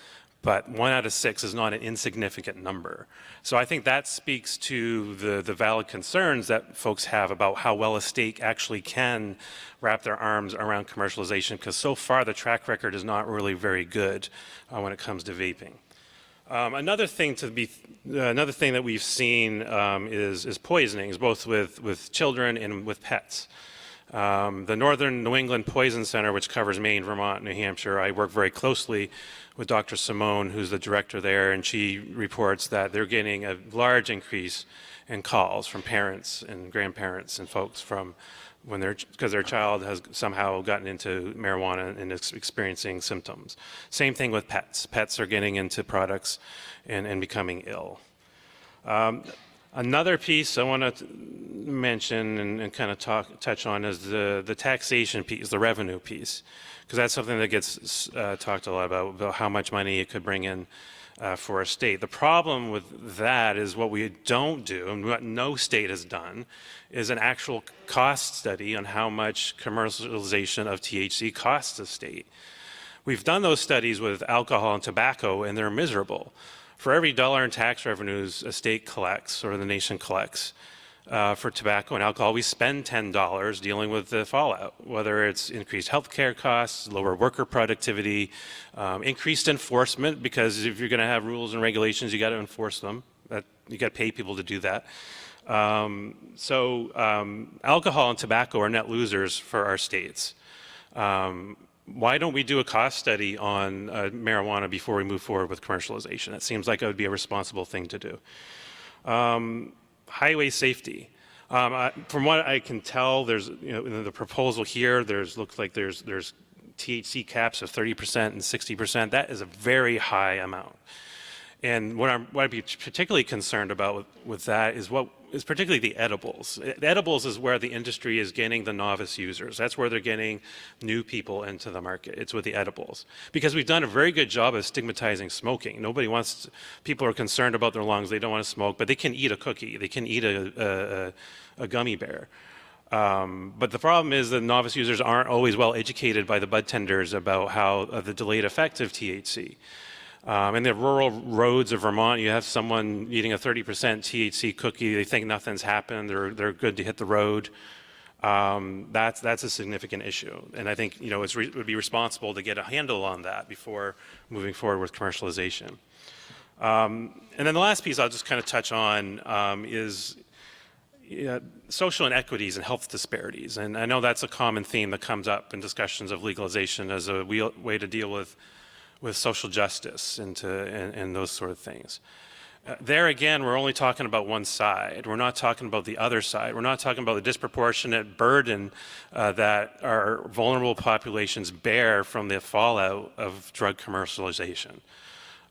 but 1 out of 6 is not an insignificant number. So I think that speaks to the valid concerns that folks have about how well a state actually can wrap their arms around commercialization, because so far the track record is not really very good when it comes to vaping. Another thing that we've seen is poisonings, both with children and with pets. The Northern New England Poison Center, which covers Maine, Vermont, New Hampshire, I work very closely with Dr. Simone, who's the director there, and she reports that they're getting a large increase in calls from parents and grandparents and folks from because their child has somehow gotten into marijuana and is experiencing symptoms. Same thing with pets. Pets are getting into products and becoming ill. Another piece I want to mention and kind of touch on is the taxation piece, the revenue piece, because that's something that gets talked a lot about how much money it could bring in for a state. The problem with that is what we don't do, and what no state has done, is an actual cost study on how much commercialization of THC costs a state. We've done those studies with alcohol and tobacco, and they're miserable. For every dollar in tax revenues a state collects, or the nation collects, for tobacco and alcohol, we spend $10 dealing with the fallout, whether it's increased healthcare costs, lower worker productivity, increased enforcement, because if you're going to have rules and regulations, you got to enforce them. You got to pay people to do that. Alcohol and tobacco are net losers for our states. Why don't we do a cost study on marijuana before we move forward with commercialization? It seems like it would be a responsible thing to do. Highway safety. From what I can tell, there's in the proposal here, looks like there's THC caps of 30% and 60%. That is a very high amount. And what I'd be particularly concerned about with that is particularly the edibles. The edibles is where the industry is getting the novice users. That's where they're getting new people into the market. It's with the edibles. Because we've done a very good job of stigmatizing smoking. People are concerned about their lungs. They don't want to smoke, but they can eat a cookie. They can eat a gummy bear. But the problem is that novice users aren't always well educated by the bud tenders about the delayed effect of THC. In the rural roads of Vermont, you have someone eating a 30% THC cookie. They think nothing's happened. They're good to hit the road. That's a significant issue, and I think it would be responsible to get a handle on that before moving forward with commercialization. And then the last piece I'll just kind of touch on is social inequities and health disparities, and I know that's a common theme that comes up in discussions of legalization as a way to deal with social justice and those sort of things. There again, we're only talking about one side. We're not talking about the other side. We're not talking about the disproportionate burden that our vulnerable populations bear from the fallout of drug commercialization.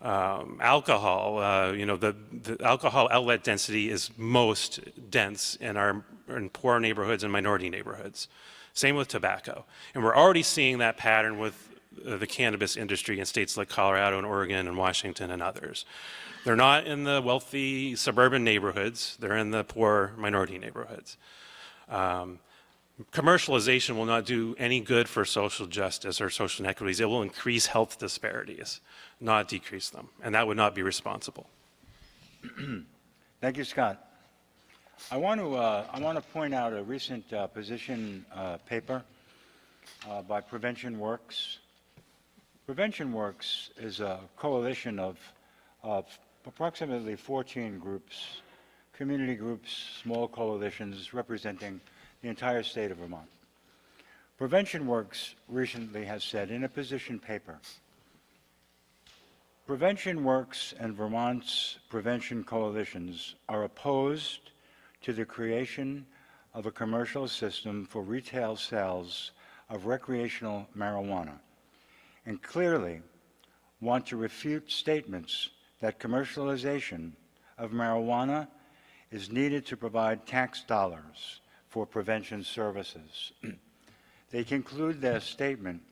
Alcohol, the alcohol outlet density is most dense in poor neighborhoods and minority neighborhoods. Same with tobacco. And we're already seeing that pattern with the cannabis industry in states like Colorado and Oregon and Washington and others. They're not in the wealthy suburban neighborhoods. They're in the poor minority neighborhoods. Commercialization will not do any good for social justice or social inequities. It will increase health disparities, not decrease them, and that would not be responsible. Thank you, Scott. I want to point out a recent position paper by Prevention Works. Prevention Works is a coalition of approximately 14 groups, community groups, small coalitions representing the entire state of Vermont. Prevention Works recently has said in a position paper, Prevention Works and Vermont's prevention coalitions are opposed to the creation of a commercial system for retail sales of recreational marijuana, and clearly want to refute statements that commercialization of marijuana is needed to provide tax dollars for prevention services. They conclude their statement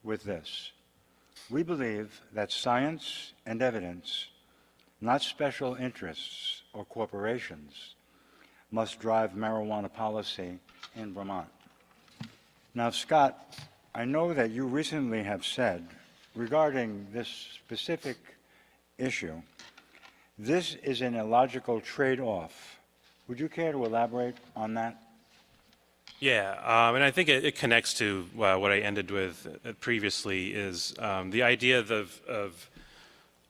with this: we believe that science and evidence, not special interests or corporations, must drive marijuana policy in Vermont. Now, Scott, I know that you recently have said regarding this specific issue, this is an illogical trade-off. Would you care to elaborate on that? Yeah, and I think it connects to what I ended with previously is the idea of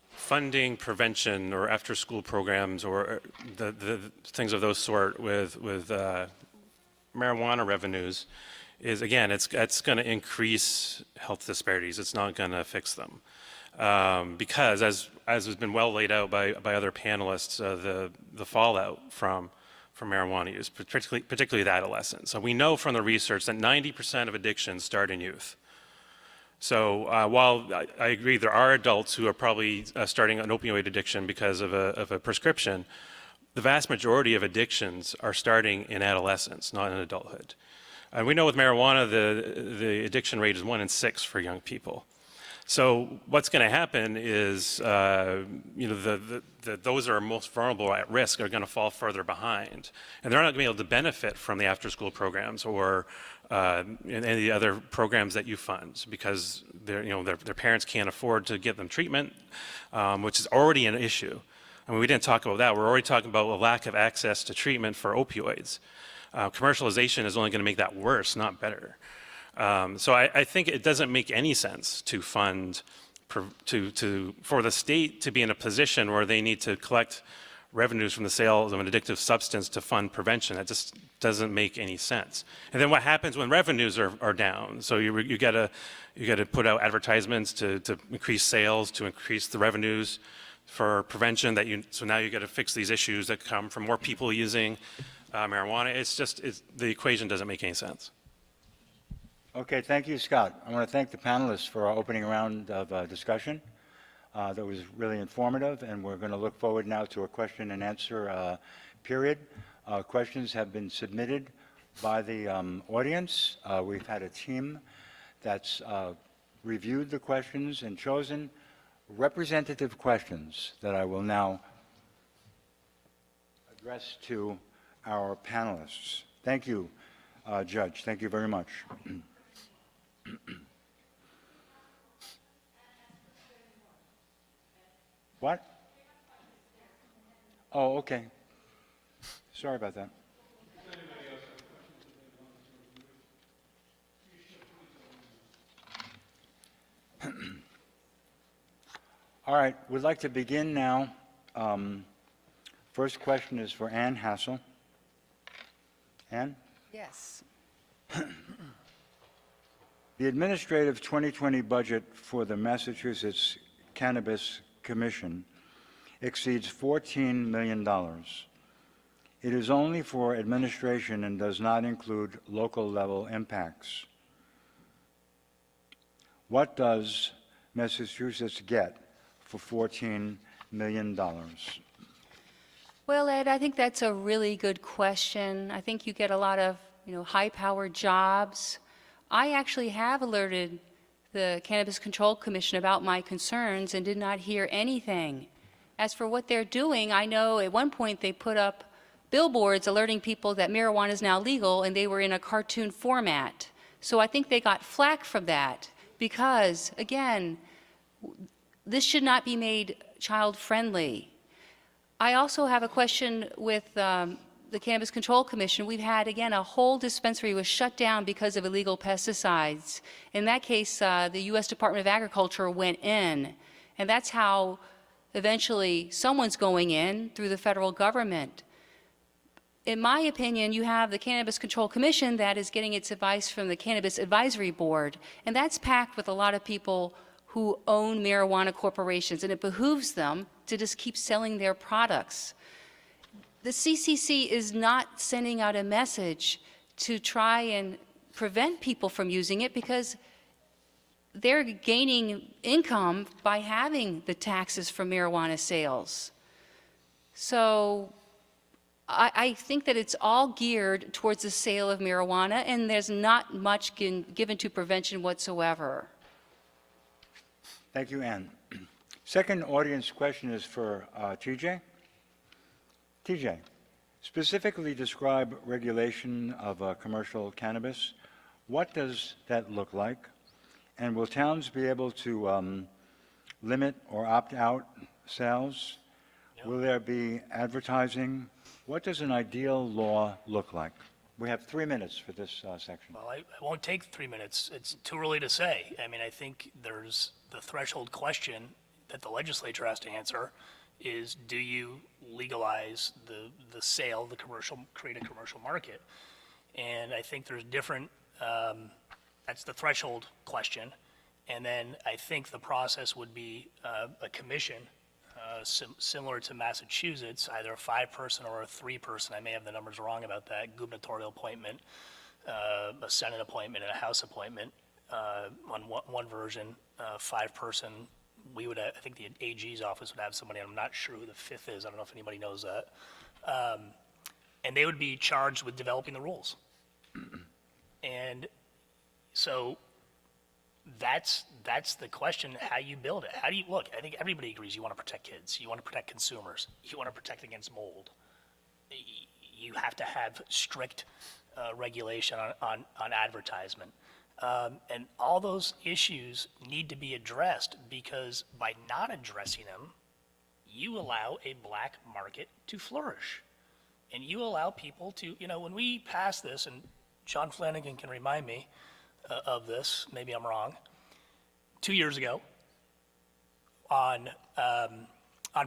funding prevention or after-school programs or the things of those sort with marijuana revenues is, again, it's going to increase health disparities. It's not going to fix them. Because as has been well laid out by other panelists, the fallout from for marijuana use, particularly the adolescents. So we know from the research that 90% of addictions start in youth. So while I agree there are adults who are probably starting an opioid addiction because of a prescription, the vast majority of addictions are starting in adolescence, not in adulthood. And we know with marijuana, the addiction rate is 1 in 6 for young people. So what's going to happen is, those that are most vulnerable at risk are going to fall further behind, and they're not going to be able to benefit from the after-school programs or any of the other programs that you fund because their parents can't afford to give them treatment, which is already an issue. I mean, we didn't talk about that. We're already talking about a lack of access to treatment for opioids. Commercialization is only going to make that worse, not better. So I think it doesn't make any sense to fund, for the state to be in a position where they need to collect revenues from the sales of an addictive substance to fund prevention. That just doesn't make any sense. And then what happens when revenues are down? So you got to put out advertisements to increase sales, to increase the revenues for prevention. So now you got to fix these issues that come from more people using marijuana. The equation doesn't make any sense. Okay, thank you, Scott. I want to thank the panelists for our opening round of discussion. That was really informative, and we're going to look forward now to a question and answer period. Questions have been submitted by the audience. We've had a team that's reviewed the questions and chosen representative questions that I will now address to our panelists. Thank you, Judge. Thank you very much. What? Oh, okay. Sorry about that. All right, we'd like to begin now. First question is for Ann Hassel. Ann? Yes. The administrative 2020 budget for the Massachusetts Cannabis Commission exceeds $14 million. It is only for administration and does not include local level impacts. What does Massachusetts get for $14 million? Well, Ed, I think that's a really good question. I think you get a lot of, high-powered jobs. I actually have alerted the Cannabis Control Commission about my concerns and did not hear anything. As for what they're doing, I know at one point they put up billboards alerting people that marijuana is now legal, and they were in a cartoon format. So I think they got flack from that because, again, this should not be made child-friendly. I also have a question with the Cannabis Control Commission. We've had, again, a whole dispensary was shut down because of illegal pesticides. In that case, the U.S. Department of Agriculture went in, and that's how eventually someone's going in through the federal government. In my opinion, you have the Cannabis Control Commission that is getting its advice from the Cannabis Advisory Board, and that's packed with a lot of people who own marijuana corporations, and it behooves them to just keep selling their products. The CCC is not sending out a message to try and prevent people from using it because they're gaining income by having the taxes from marijuana sales. So I think that it's all geared towards the sale of marijuana, and there's not much given to prevention whatsoever. Thank you, Ann. Second audience question is for TJ. TJ, specifically describe regulation of commercial cannabis. What does that look like? And will towns be able to limit or opt out sales? No. Will there be advertising? What does an ideal law look like? We have 3 minutes for this section. Well, I won't take 3 minutes. It's too early to say. I mean, I think there's the threshold question that the legislature has to answer is, do you legalize the sale, create a commercial market? And I think there's different, that's the threshold question. And then I think the process would be a commission similar to Massachusetts, either a 5-person or a 3-person, I may have the numbers wrong about that, gubernatorial appointment, a Senate appointment, and a House appointment. On one version, 5-person, we would, I think the AG's office would have somebody, I'm not sure who the 5th is, I don't know if anybody knows that. And they would be charged with developing the rules. And so that's the question, how you build it. How do you, look, I think everybody agrees you want to protect kids, you want to protect consumers, you want to protect against mold. You have to have strict regulation on advertisement. And all those issues need to be addressed, because by not addressing them, you allow a black market to flourish. And you allow people to, when we pass this, and John Flanagan can remind me of this, maybe I'm wrong, 2 years ago on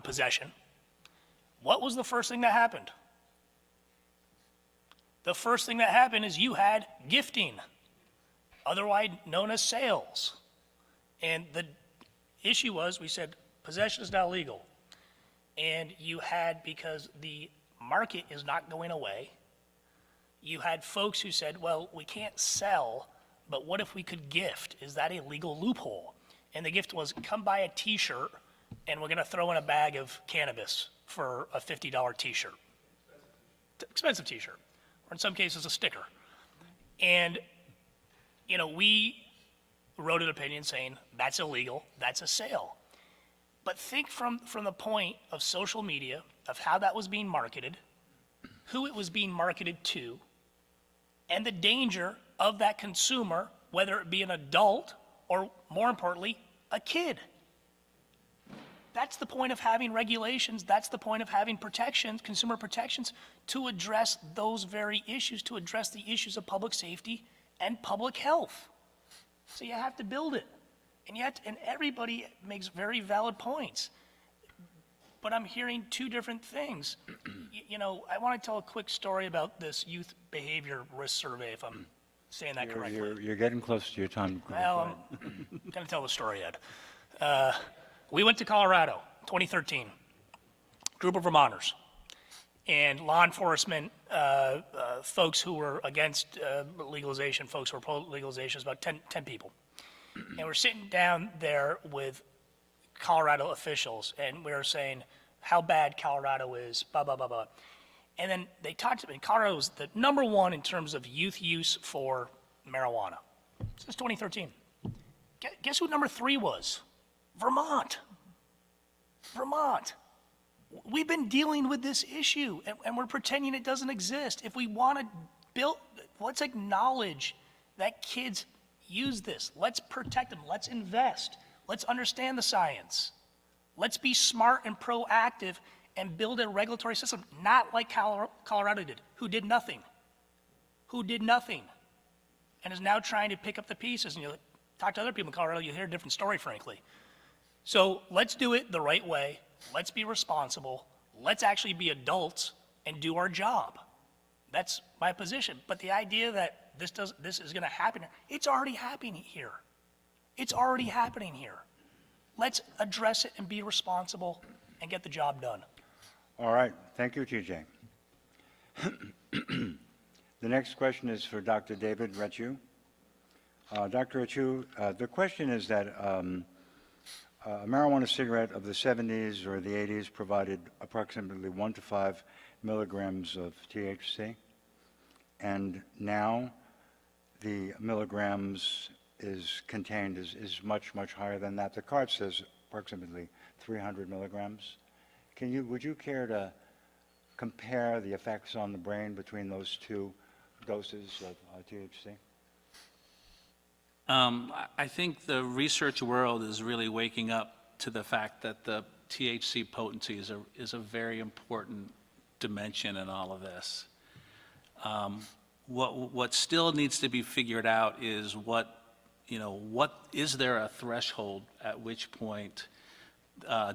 possession, what was the first thing that happened? The first thing that happened is you had gifting, otherwise known as sales. And the issue was, we said, possession is not legal. And you had, because the market is not going away, you had folks who said, well, we can't sell, but what if we could gift? Is that a legal loophole? And the gift was, come buy a T-shirt, and we're going to throw in a bag of cannabis for a $50 T-shirt. Expensive T-shirt, or in some cases a sticker. And, we wrote an opinion saying, that's illegal, that's a sale. But think from the point of social media, of how that was being marketed, who it was being marketed to, and the danger of that consumer, whether it be an adult or, more importantly, a kid. That's the point of having regulations, that's the point of having protections, consumer protections, to address those very issues, to address the issues of public safety and public health. So you have to build it. And everybody makes very valid points. But I'm hearing two different things. I want to tell a quick story about this youth behavior risk survey, if I'm saying that correctly. You're getting close to your time. Well, I'm going to tell the story, Ed. We went to Colorado, 2013, group of Vermonters, and law enforcement folks who were against legalization, folks who were pro-legalization, about 10 people. And we're sitting down there with Colorado officials, and we were saying how bad Colorado is, blah, blah, blah, blah. And then they talked to me, Colorado was the #1 in terms of youth use for marijuana since 2013. Guess who #3 was? Vermont. Vermont. We've been dealing with this issue, and we're pretending it doesn't exist. If we want to build, let's acknowledge that kids use this. Let's protect them. Let's invest. Let's understand the science. Let's be smart and proactive and build a regulatory system, not like Colorado did, who did nothing, and is now trying to pick up the pieces. And you talk to other people in Colorado, you hear a different story, frankly. So let's do it the right way. Let's be responsible. Let's actually be adults and do our job. That's my position. But the idea that this is going to happen, it's already happening here. It's already happening here. Let's address it and be responsible and get the job done. All right. Thank you, TJ. The next question is for Dr. David Retchew. Dr. Retchew, the question is that a marijuana cigarette of the 70s or the 80s provided approximately 1 to 5 milligrams of THC, and now the milligrams is contained is much, much higher than that. The card says approximately 300 milligrams. Would you care to compare the effects on the brain between those two doses of THC? I think the research world is really waking up to the fact that the THC potency is a very important dimension in all of this. What still needs to be figured out is what is there a threshold at which point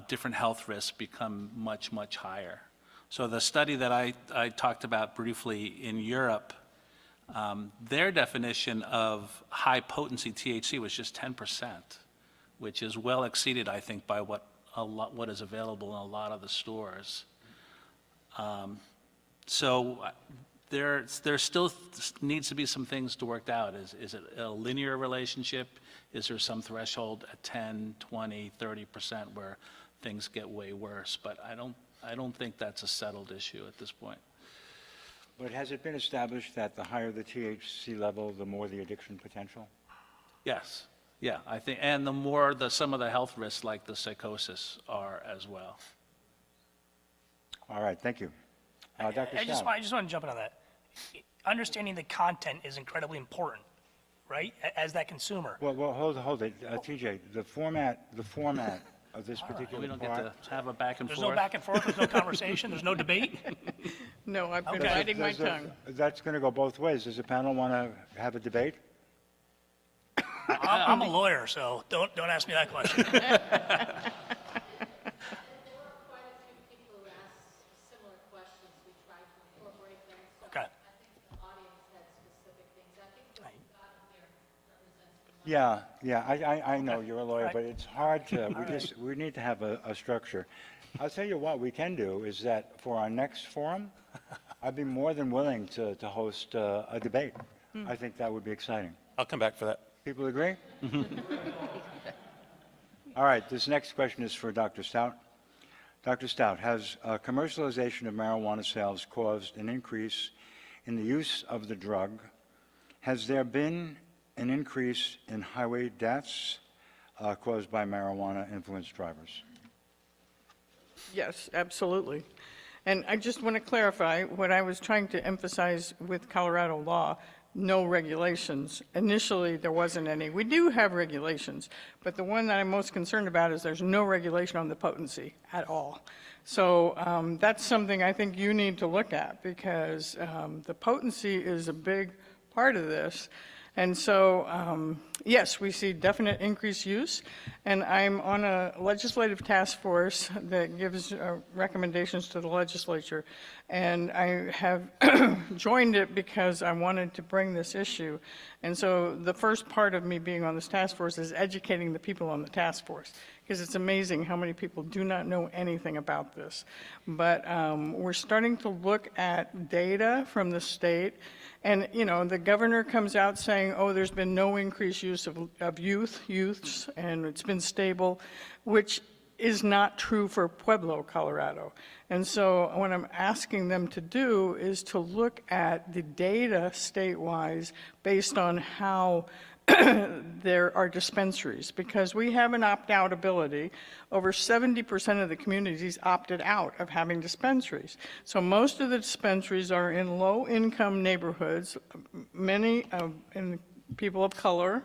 different health risks become much, much higher. So the study that I talked about briefly in Europe, their definition of high potency THC was just 10%, which is well exceeded, I think, by what what is available in a lot of the stores. So there still needs to be some things to work out. Is it a linear relationship? Is there some threshold at 10, 20, 30% where things get way worse? But I don't think that's a settled issue at this point. But has it been established that the higher the THC level, the more the addiction potential? Yes, yeah, I think, and the more some of the health risks like the psychosis are as well. All right, thank you. Dr. I just Stout. want to jump in on that. Understanding the content is incredibly important, right? As that consumer. Well, hold it. TJ, the format of this particular We don't get part. to have a back and There's forth. no back and forth, there's no conversation, there's no debate. No, I've been Okay. biting my tongue. That's going to go both ways. Does the panel want to have a debate? I'm a lawyer, so don't ask me that question. Quite a few people who asked similar questions. We tried to incorporate them. So Okay. I think the audience had specific things. I think what we've got here represents. Yeah, I know you're a lawyer, Right. but it's hard to, we need to have a structure. I'll tell you what we can do is that for our next forum, I'd be more than willing to host a debate. I think that would be exciting. I'll come back for that. People agree? All right, this next question is for Dr. Stout. Dr. Stout, has commercialization of marijuana sales caused an increase in the use of the drug? Has there been an increase in highway deaths caused by marijuana-influenced drivers? Yes, absolutely. And I just want to clarify what I was trying to emphasize with Colorado law, no regulations. Initially, there wasn't any. We do have regulations, but the one that I'm most concerned about is there's no regulation on the potency at all. So that's something I think you need to look at because the potency is a big part of this. And so, yes, we see definite increased use, and I'm on a legislative task force that gives recommendations to the legislature, and I have joined it because I wanted to bring this issue. And so the first part of me being on this task force is educating the people on the task force, because it's amazing how many people do not know anything about this. But we're starting to look at data from the state. And, you know, the governor comes out saying, oh, there's been no increased use of youths, and it's been stable, which is not true for Pueblo, Colorado. And so what I'm asking them to do is to look at the data statewide based on how there are dispensaries, because we have an opt-out ability. Over 70% of the communities opted out of having dispensaries. So most of the dispensaries are in low-income neighborhoods, many in people of color.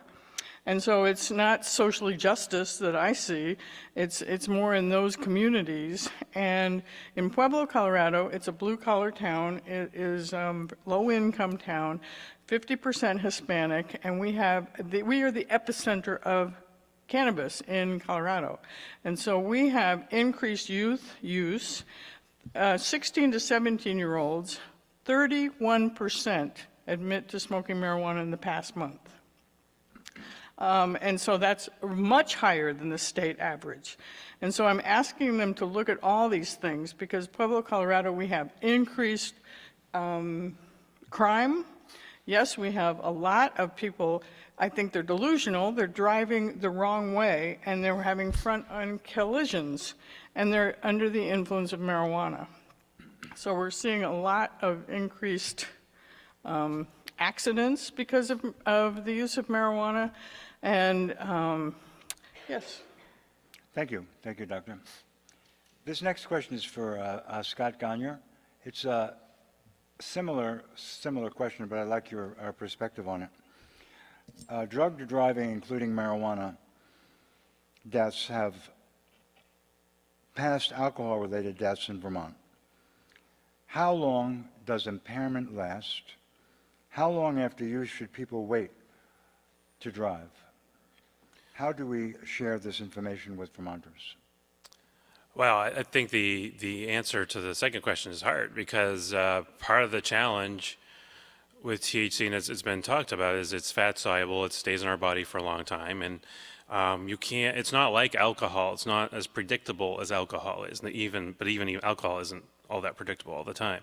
And so it's not socially justice that I see, it's more in those communities. And in Pueblo, Colorado, it's a blue-collar town, it is a low-income town, 50% Hispanic, and we are the epicenter of cannabis in Colorado. And so we have increased youth use, 16 to 17-year-olds, 31% admit to smoking marijuana in the past month. And so that's much higher than the state average. And so I'm asking them to look at all these things because Pueblo, Colorado, we have increased crime. Yes, we have a lot of people, I think they're delusional, they're driving the wrong way, and they're having front-end collisions, and they're under the influence of marijuana. So we're seeing a lot of increased accidents because of the use of marijuana. And yes. Thank you, Doctor. This next question is for Scott Gagne. It's a similar question, but I'd like your perspective on it. Drug driving, including marijuana deaths, have passed alcohol-related deaths in Vermont. How long does impairment last? How long after use should people wait to drive? How do we share this information with Vermonters? Well, I think the answer to the second question is hard because part of the challenge with THC, and it's been talked about, is it's fat soluble, it stays in our body for a long time, and you can't, it's not like alcohol, it's not as predictable as alcohol is, but even alcohol isn't all that predictable all the time.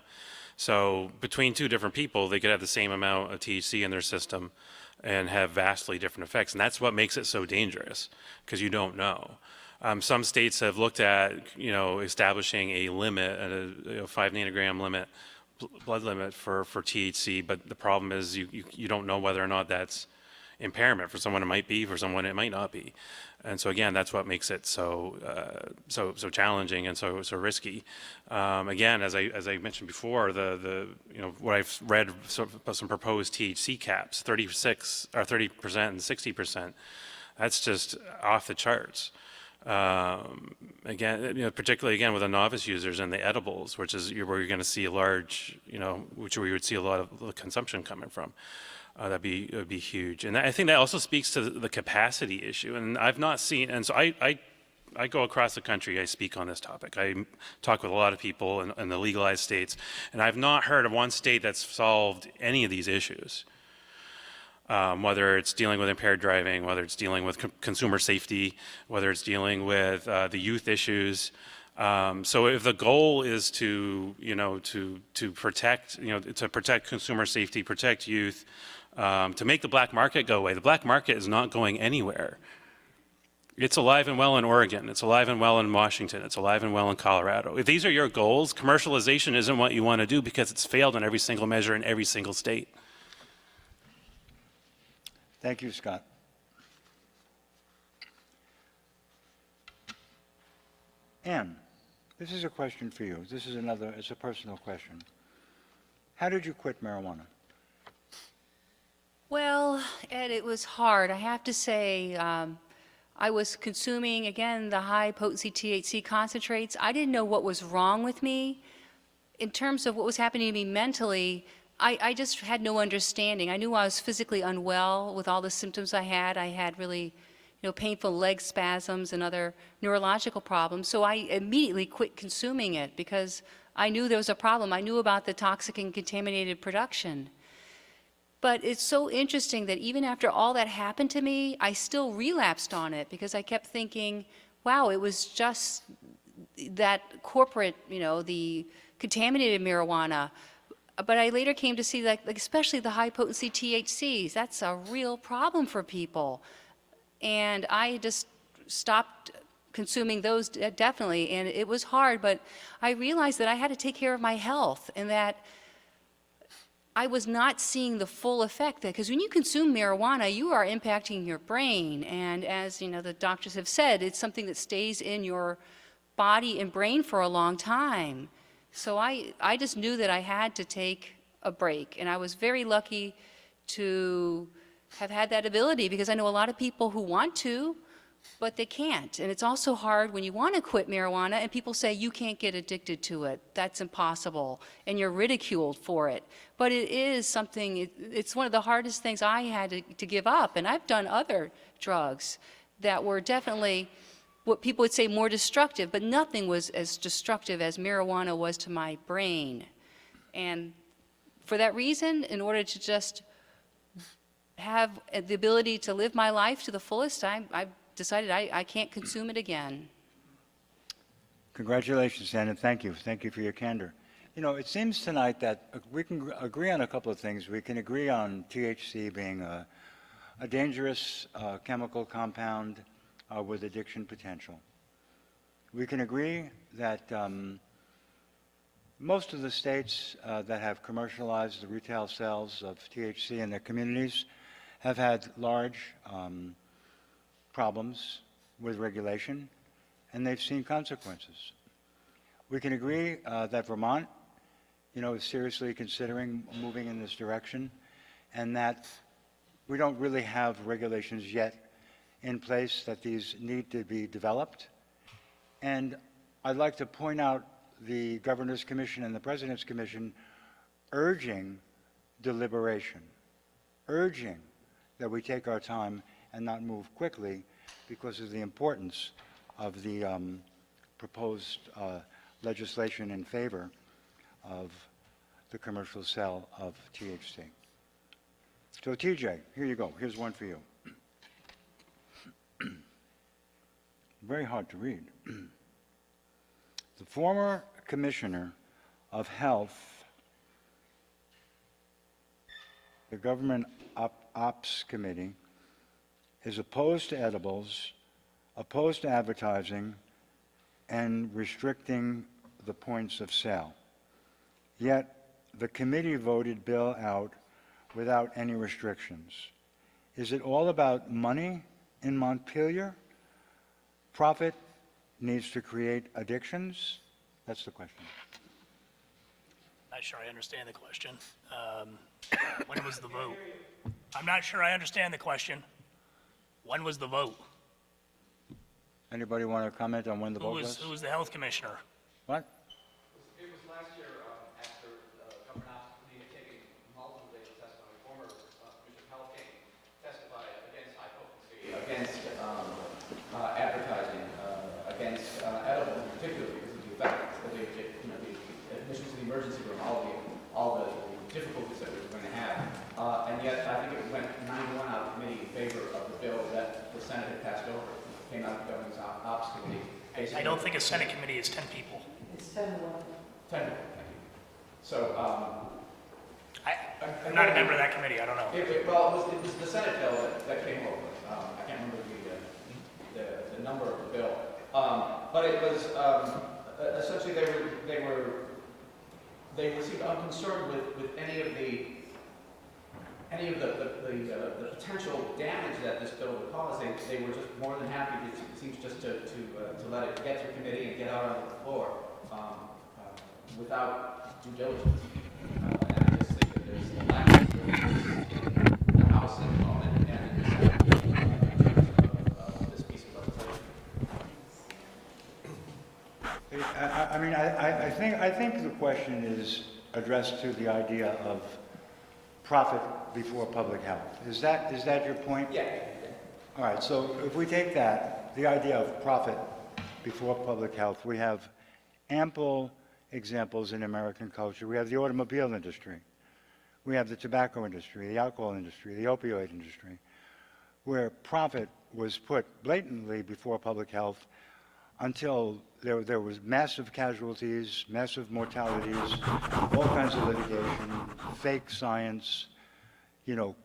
So between two different people, they could have the same amount of THC in their system and have vastly different effects, and that's what makes it so dangerous, because you don't know. Some states have looked at, establishing a limit, a 5 nanogram limit, blood limit for THC, but the problem is you don't know whether or not that's impairment. For someone it might be, for someone it might not be. And so again, that's what makes it so challenging and so risky. Again, as I mentioned before, what I've read about some proposed THC caps, 36 or 30% and 60%, that's just off the charts. Again, particularly again with the novice users and the edibles, which is where you're going to see a large, which where you would see a lot of the consumption coming from. That'd be huge, and I think that also speaks to the capacity issue. And I've not seen, and so I go across the country. I speak on this topic. I talk with a lot of people in the legalized states, and I've not heard of one state that's solved any of these issues. Whether it's dealing with impaired driving, whether it's dealing with consumer safety, whether it's dealing with the youth issues. So if the goal is to protect, to protect consumer safety, protect youth, to make the black market go away, the black market is not going anywhere. It's alive and well in Oregon. It's alive and well in Washington. It's alive and well in Colorado. If these are your goals, commercialization isn't what you want to do because it's failed on every single measure in every single state. Thank you, Scott. Ann, this is a question for you. It's a personal question. How did you quit marijuana? Well, Ed, it was hard. I have to say, I was consuming, again, the high-potency THC concentrates. I didn't know what was wrong with me. In terms of what was happening to me mentally, I just had no understanding. I knew I was physically unwell with all the symptoms I had. I had really, painful leg spasms and other neurological problems. So I immediately quit consuming it because I knew there was a problem. I knew about the toxic and contaminated production. But it's so interesting that even after all that happened to me, I still relapsed on it because I kept thinking, wow, it was just that corporate, the contaminated marijuana. But I later came to see, like especially the high-potency THCs, that's a real problem for people. And I just stopped consuming those definitely, and it was hard, but I realized that I had to take care of my health and that I was not seeing the full effect, because when you consume marijuana, you are impacting your brain, and as the doctors have said, it's something that stays in your body and brain for a long time. So I just knew that I had to take a break, and I was very lucky to have had that ability because I know a lot of people who want to, but they can't. And it's also hard when you want to quit marijuana and people say you can't get addicted to it. That's impossible. And you're ridiculed for it. But it is something, it's one of the hardest things I had to give up. And I've done other drugs that were definitely what people would say more destructive, but nothing was as destructive as marijuana was to my brain. And for that reason, in order to just have the ability to live my life to the fullest, I decided I can't consume it again. Congratulations, Ann, and thank you. Thank you for your candor. It seems tonight that we can agree on a couple of things. We can agree on THC being a dangerous chemical compound with addiction potential. We can agree that most of the states that have commercialized the retail sales of THC in their communities have had large problems with regulation, and they've seen consequences. We can agree that Vermont, is seriously considering moving in this direction, and that we don't really have regulations yet in place, that these need to be developed. And I'd like to point out the Governor's Commission and the President's Commission urging deliberation, urging that we take our time and not move quickly because of the importance of the proposed legislation in favor of the commercial sale of THC. So TJ, here you go. Here's one for you. Very hard to read. The former Commissioner of Health, the Government Ops Committee, is opposed to edibles, opposed to advertising, and restricting the points of sale. Yet, the committee voted bill out without any restrictions. Is it all about money in Montpelier? Profit needs to create addictions? That's the question. Not sure I understand the question. When was the vote? I'm not sure I understand the question. When was the vote? Anybody want to comment on when the vote was? Who was the health commissioner? What? It was last year after Government Ops Committee had taken multiple days of testimony. Former Commissioner Pelkey testified against high potency, against advertising, against edibles in particular because of the effect that they, the admissions to the emergency room, all the difficulties that we were going to have. And yet, I think it went 9-1 out of committee in favor of the bill that the Senate had passed over. Came out of the Government Ops Committee. I don't think a Senate committee is 10 people. It's 10-1. 10, thank you. So, I'm not a member of that committee, I don't know. it was the Senate bill that came over. I can't remember the number of the bill. But it was, essentially they seemed unconcerned with any of the potential damage that this bill would cause. They were just more than happy, it seems, just to let it get through committee and get out on the floor without due diligence. And I just think that there's a lack of due diligence in the House at the moment and in the Senate of this piece of legislation. I think the question is addressed to the idea of profit before public health. Is that your point? Yeah. All right, so if we take that, the idea of profit before public health, we have ample examples in American culture. We have the automobile industry. We have the tobacco industry, the alcohol industry, the opioid industry, where profit was put blatantly before public health until there was massive casualties, massive mortalities, all kinds of litigation, fake science,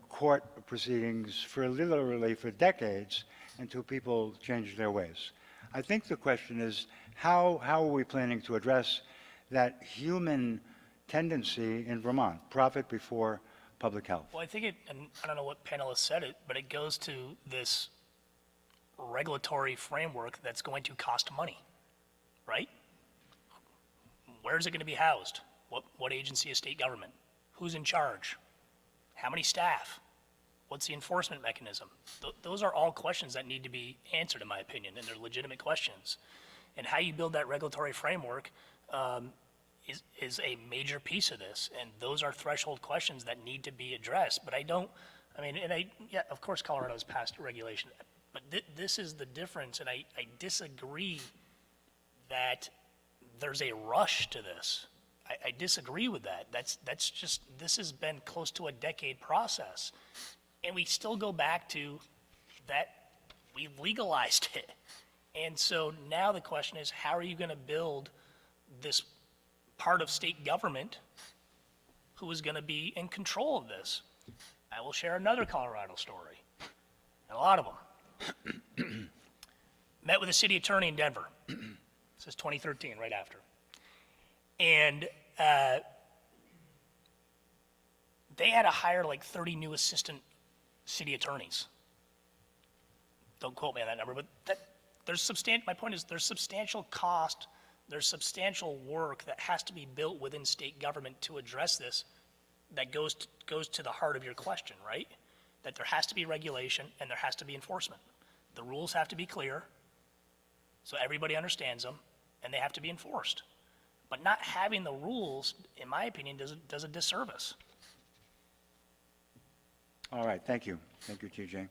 court proceedings literally for decades until people changed their ways. I think the question is, how are we planning to address that human tendency in Vermont, profit before public health? Well, I think and I don't know what panelist said it, but it goes to this regulatory framework that's going to cost money, right? Where is it going to be housed? What agency of state government? Who's in charge? How many staff? What's the enforcement mechanism? Those are all questions that need to be answered, in my opinion, and they're legitimate questions. And how you build that regulatory framework is a major piece of this, and those are threshold questions that need to be addressed. But yeah, of course Colorado's passed regulation, but this is the difference, and I disagree that there's a rush to this. I disagree with that. This has been close to a decade process. And we still go back to that we've legalized it. And so now the question is, how are you going to build this part of state government who is going to be in control of this? I will share another Colorado story, and a lot of them. Met with the city attorney in Denver. This is 2013, right after. And they had to hire like 30 new assistant city attorneys. Don't quote me on that number, but my point is there's substantial cost, there's substantial work that has to be built within state government to address this that goes to the heart of your question, right? That there has to be regulation and there has to be enforcement. The rules have to be clear so everybody understands them, and they have to be enforced. But not having the rules, in my opinion, does a disservice. All right, thank you. Thank you, TJ.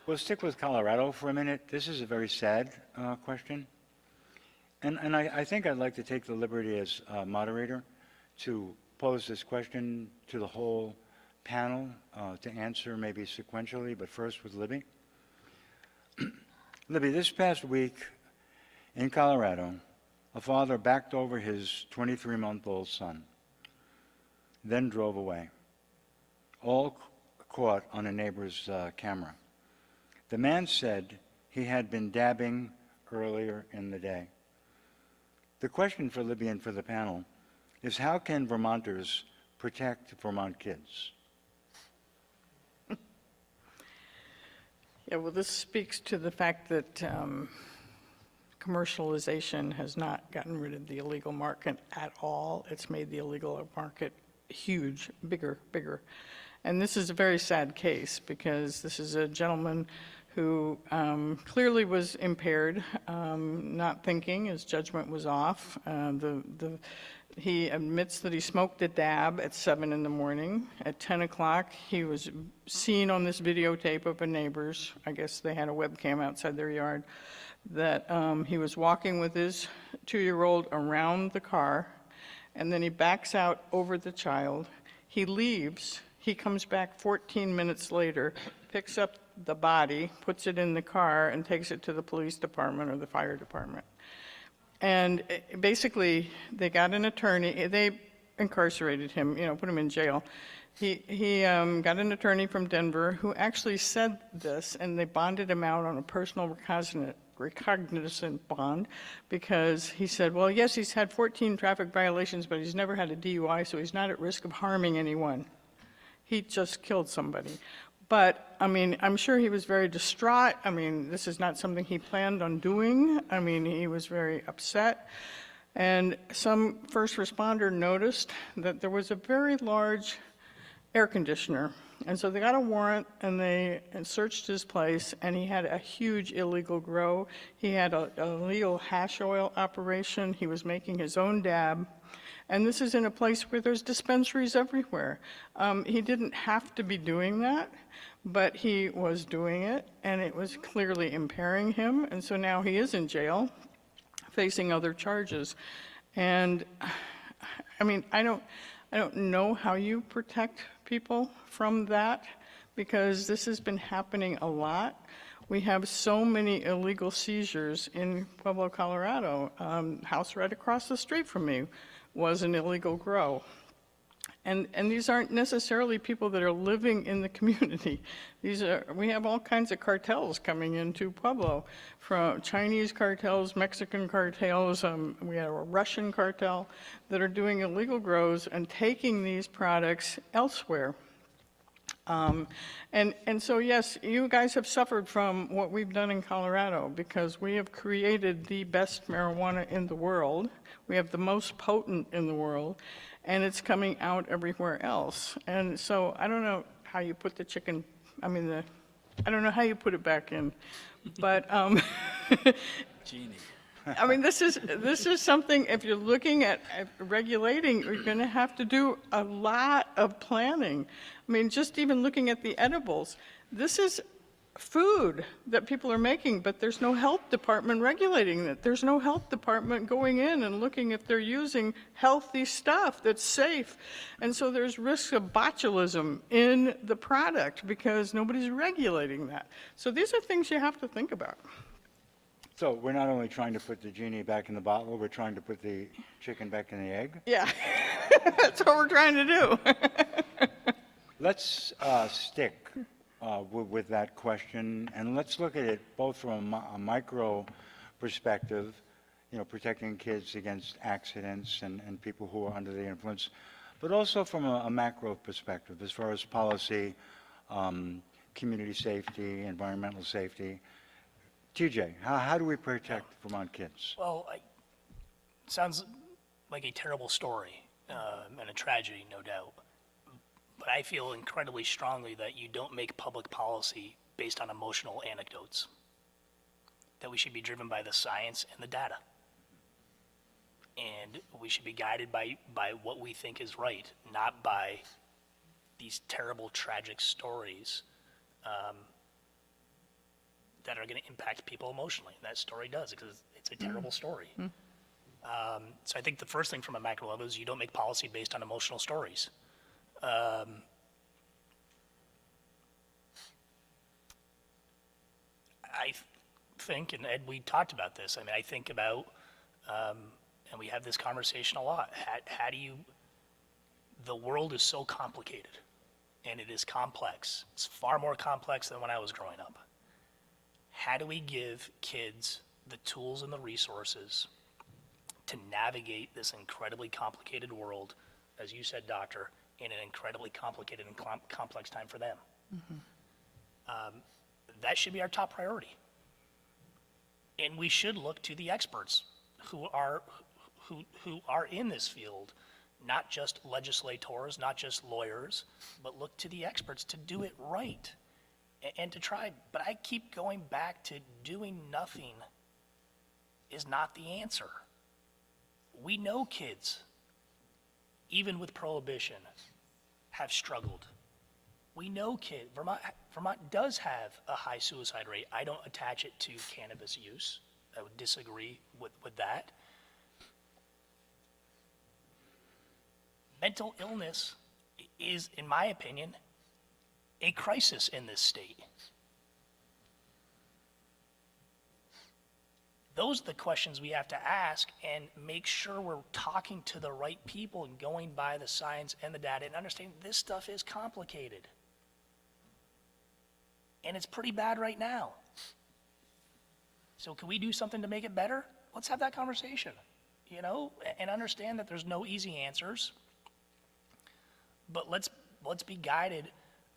We'll stick with Colorado for a minute. This is a very sad question. And I think I'd like to take the liberty as moderator to pose this question to the whole panel to answer maybe sequentially, but first with Libby. Libby, this past week in Colorado, a father backed over his 23-month-old son, then drove away, all caught on a neighbor's camera. The man said he had been dabbing earlier in the day. The question for Libby and for the panel is, how can Vermonters protect Vermont kids? Yeah, well, this speaks to the fact that commercialization has not gotten rid of the illegal market at all. It's made the illegal market huge, bigger. And this is a very sad case because this is a gentleman who clearly was impaired, not thinking, his judgment was off. He admits that he smoked a dab at 7 in the morning. At 10 o'clock, he was seen on this videotape of a neighbor's, I guess they had a webcam outside their yard, that he was walking with his 2-year-old around the car, and then he backs out over the child. He leaves. He comes back 14 minutes later, picks up the body, puts it in the car, and takes it to the police department or the fire department. And basically, they got an attorney. They incarcerated him, put him in jail. He got an attorney from Denver who actually said this, and they bonded him out on a personal recognizant bond because he said, well, yes, he's had 14 traffic violations, but he's never had a DUI, so he's not at risk of harming anyone. He just killed somebody. But, I'm sure he was very distraught. This is not something he planned on doing. He was very upset. And some first responder noticed that there was a very large air conditioner. And so they got a warrant and they searched his place, and he had a huge illegal grow. He had an illegal hash oil operation. He was making his own dab. And this is in a place where there's dispensaries everywhere. He didn't have to be doing that, but he was doing it, and it was clearly impairing him. And so now he is in jail, facing other charges. And I don't know how you protect people from that, because this has been happening a lot. We have so many illegal seizures in Pueblo, Colorado. House right across the street from me was an illegal grow. And these aren't necessarily people that are living in the community. We have all kinds of cartels coming into Pueblo, from Chinese cartels, Mexican cartels, we have a Russian cartel that are doing illegal grows and taking these products elsewhere. And so, yes, you guys have suffered from what we've done in Colorado, because we have created the best marijuana in the world. We have the most potent in the world, and it's coming out everywhere else. And so I don't know how you put the chicken, I don't know how you put it back in, but Genie. this is something, if you're looking at regulating, you're going to have to do a lot of planning. Just even looking at the edibles, this is food that people are making, but there's no health department regulating it. There's no health department going in and looking if they're using healthy stuff that's safe. And so there's risks of botulism in the product because nobody's regulating that. So these are things you have to think about. So we're not only trying to put the genie back in the bottle, we're trying to put the chicken back in the egg? Yeah, that's what we're trying to do. Let's stick with that question, and let's look at it both from a micro perspective, protecting kids against accidents and people who are under the influence, but also from a macro perspective as far as policy, community safety, environmental safety. TJ, how do we protect Vermont kids? Well, it sounds like a terrible story and a tragedy, no doubt. But I feel incredibly strongly that you don't make public policy based on emotional anecdotes, that we should be driven by the science and the data. And we should be guided by what we think is right, not by these terrible, tragic stories that are going to impact people emotionally. And that story does, because it's a terrible story. So I think the first thing from a macro level is you don't make policy based on emotional stories. think, and Ed, we talked about this, I mean, I think about, and we have this conversation a lot, how do you, the world is so complicated, and it is complex. It's far more complex than when I was growing up. How do we give kids the tools and the resources to navigate this incredibly complicated world, as you said, Doctor, in an incredibly complicated and complex time for them? That should be our top priority. And we should look to the experts who are in this field, not just legislators, not just lawyers, but look to the experts to do it right and to try. But I keep going back to doing nothing is not the answer. We know kids, even with prohibition, have struggled. We know kids, Vermont does have a high suicide rate. I don't attach it to cannabis use. I would disagree with that. Mental illness is, in my opinion, a crisis in this state. Those are the questions we have to ask and make sure we're talking to the right people and going by the science and the data and understanding this stuff is complicated. And it's pretty bad right now. So can we do something to make it better? Let's have that conversation, you know, and understand that there's no easy answers. But let's be guided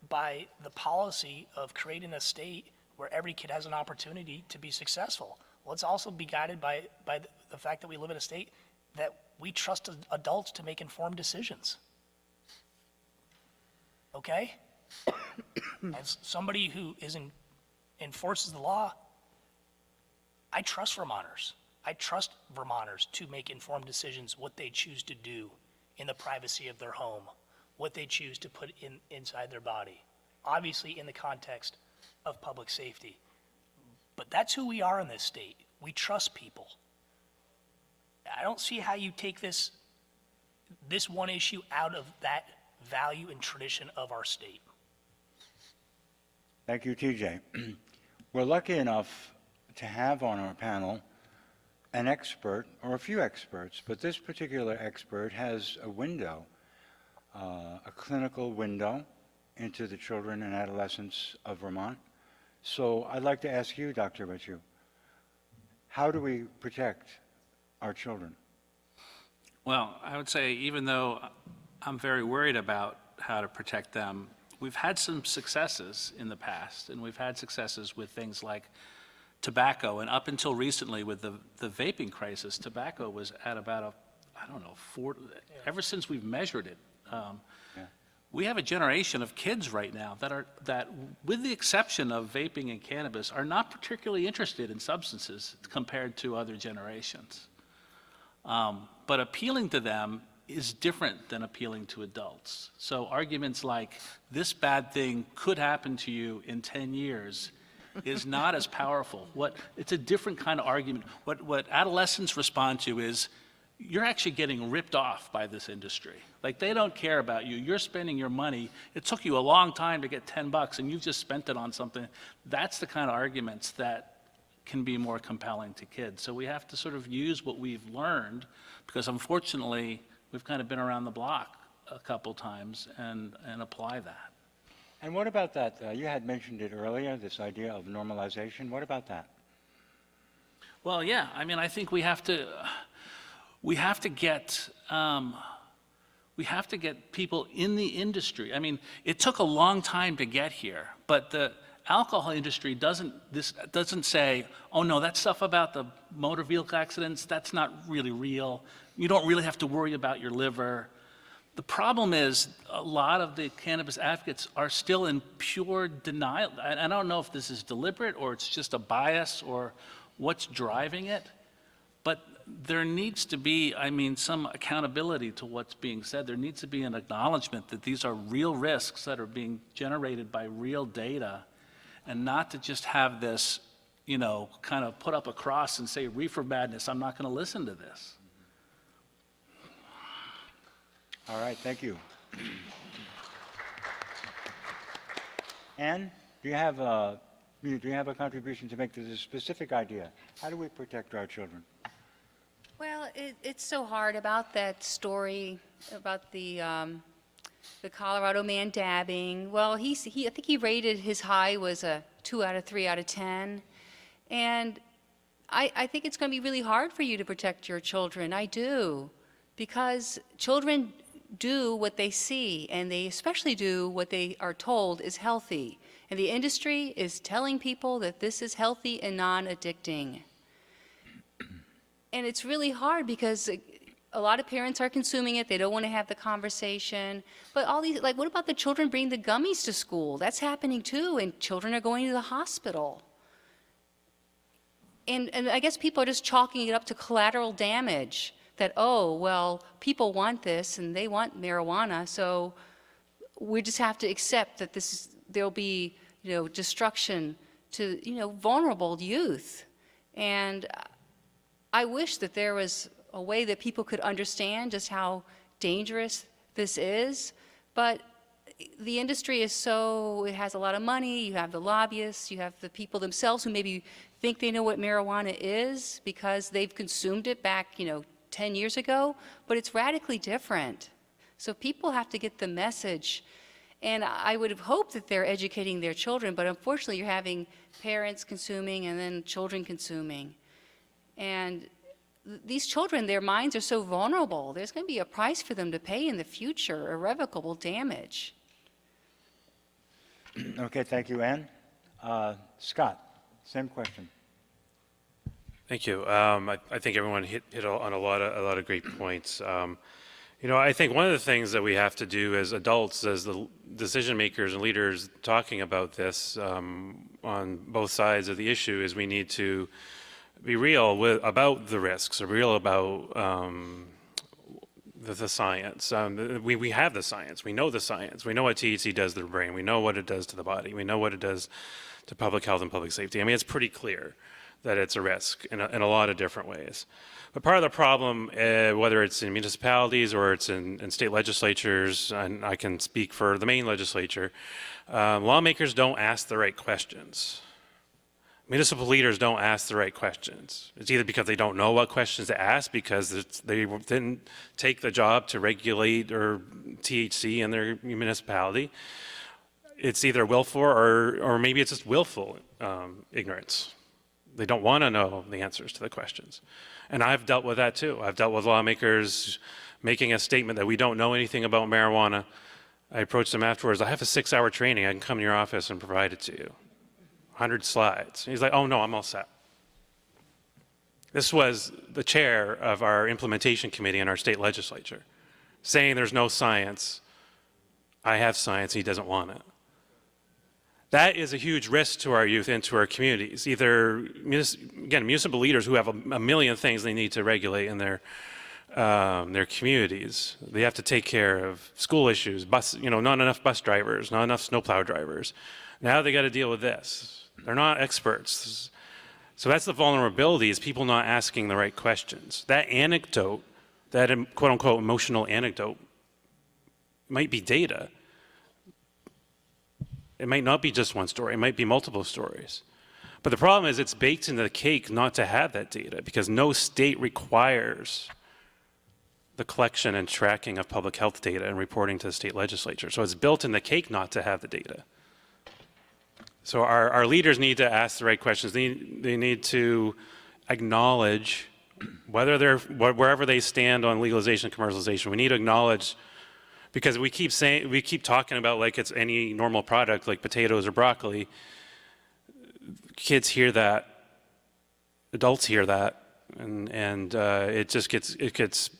by the policy of creating a state where every kid has an opportunity to be successful. Let's also be guided by the fact that we live in a state that we trust adults to make informed decisions. Okay? As somebody who enforces the law, I trust Vermonters. I trust Vermonters to make informed decisions what they choose to do in the privacy of their home, what they choose to put inside their body, obviously in the context of public safety. But that's who we are in this state. We trust people. I don't see how you take this one issue out of that value and tradition of our state. Thank you, TJ. We're lucky enough to have on our panel an expert, or a few experts, but this particular expert has a window, a clinical window into the children and adolescents of Vermont. So I'd like to ask you, Dr. Rechu, how do we protect our children? Well, I would say even though I'm very worried about how to protect them, we've had some successes in the past, and we've had successes with things like tobacco, and up until recently with the vaping crisis, tobacco was at about ever since we've measured it. We have a generation of kids right now that, with the exception of vaping and cannabis, are not particularly interested in substances compared to other generations. But appealing to them is different than appealing to adults. So arguments like, this bad thing could happen to you in 10 years is not as powerful. It's a different kind of argument. What adolescents respond to is, you're actually getting ripped off by this industry. Like, they don't care about you. You're spending your money. It took you a long time to get $10 and you've just spent it on something. That's the kind of arguments that can be more compelling to kids. So we have to sort of use what we've learned, because unfortunately, we've kind of been around the block a couple times and apply that. And what about that? You had mentioned it earlier, this idea of normalization. What about that? Well, yeah, I mean, I think we have to get people in the industry. I mean, it took a long time to get here, but the alcohol industry doesn't say, oh no, that stuff about the motor vehicle accidents, that's not really real. You don't really have to worry about your liver. The problem is a lot of the cannabis advocates are still in pure denial. I don't know if this is deliberate or it's just a bias or what's driving it, but there needs to be, some accountability to what's being said. There needs to be an acknowledgement that these are real risks that are being generated by real data, and not to just have this, kind of put up a cross and say, reefer madness, I'm not going to listen to this. All right, thank you. Anne, do you have Do you have a contribution to make to this specific idea? How do we protect our children? Well, it's so hard about that story about the Colorado man dabbing. Well, I think he rated his high was a 2 out of 3 out of 10. And I think it's going to be really hard for you to protect your children. I do. Because children do what they see, and they especially do what they are told is healthy. And the industry is telling people that this is healthy and non-addicting. And it's really hard because a lot of parents are consuming it. They don't want to have the conversation. But all these, like, what about the children bringing the gummies to school? That's happening too, and children are going to the hospital. And I guess people are just chalking it up to collateral damage, that, oh, well, people want this and they want marijuana, so we just have to accept that there'll be, destruction to, vulnerable youth. And I wish that there was a way that people could understand just how dangerous this is, but the industry is it has a lot of money. You have the lobbyists, you have the people themselves who maybe think they know what marijuana is because they've consumed it back, 10 years ago, but it's radically different. So people have to get the message. And I would have hoped that they're educating their children, but unfortunately you're having parents consuming and then children consuming. And these children, their minds are so vulnerable. There's going to be a price for them to pay in the future, irrevocable damage. Okay, thank you, Ann. Scott, same question. Thank you. I think everyone hit on a lot of great points. I think one of the things that we have to do as adults, as the decision makers and leaders talking about this on both sides of the issue, is we need to be real about the risks, or real about the science. We have the science. We know the science. We know what THC does to the brain. We know what it does to the body. We know what it does to public health and public safety. I mean, it's pretty clear that it's a risk in a lot of different ways. But part of the problem, whether it's in municipalities or it's in state legislatures, and I can speak for the Maine legislature, lawmakers don't ask the right questions. Municipal leaders don't ask the right questions. It's either because they don't know what questions to ask, because they didn't take the job to regulate or THC in their municipality. It's either willful or maybe it's just willful ignorance. They don't want to know the answers to the questions. And I've dealt with that too. I've dealt with lawmakers making a statement that we don't know anything about marijuana. I approached them afterwards. I have a 6-hour training. I can come to your office and provide it to you. 100 slides. He's like, oh no, I'm all set. This was the chair of our implementation committee in our state legislature saying there's no science. I have science, he doesn't want it. That is a huge risk to our youth and to our communities. Either, again, municipal leaders who have a million things they need to regulate in their communities. They have to take care of school issues, not enough bus drivers, not enough snowplow drivers. Now they got to deal with this. They're not experts. So that's the vulnerability, is people not asking the right questions. That anecdote, that quote unquote emotional anecdote, might be data. It might not be just one story, it might be multiple stories. But the problem is it's baked into the cake not to have that data, because no state requires the collection and tracking of public health data and reporting to the state legislature. So it's built in the cake not to have the data. So our leaders need to ask the right questions. They need to acknowledge wherever they stand on legalization and commercialization. We need to acknowledge, because we keep talking about like it's any normal product like potatoes or broccoli. Kids hear that, adults hear that, and it gets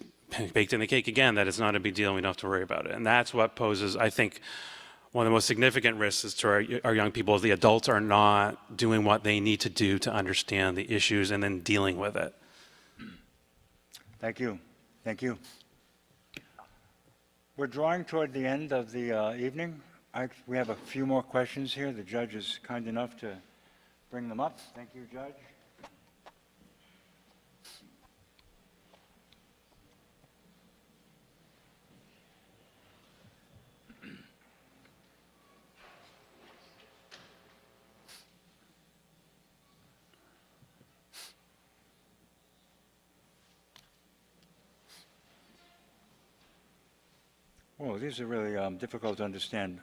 baked in the cake again that it's not a big deal and we don't have to worry about it. And that's what poses, I think, one of the most significant risks to our young people, is the adults are not doing what they need to do to understand the issues and then dealing with it. Thank you. Thank you. We're drawing toward the end of the evening. We have a few more questions here. The judge is kind enough to bring them up. Thank you, Judge. Well, these are really difficult to understand.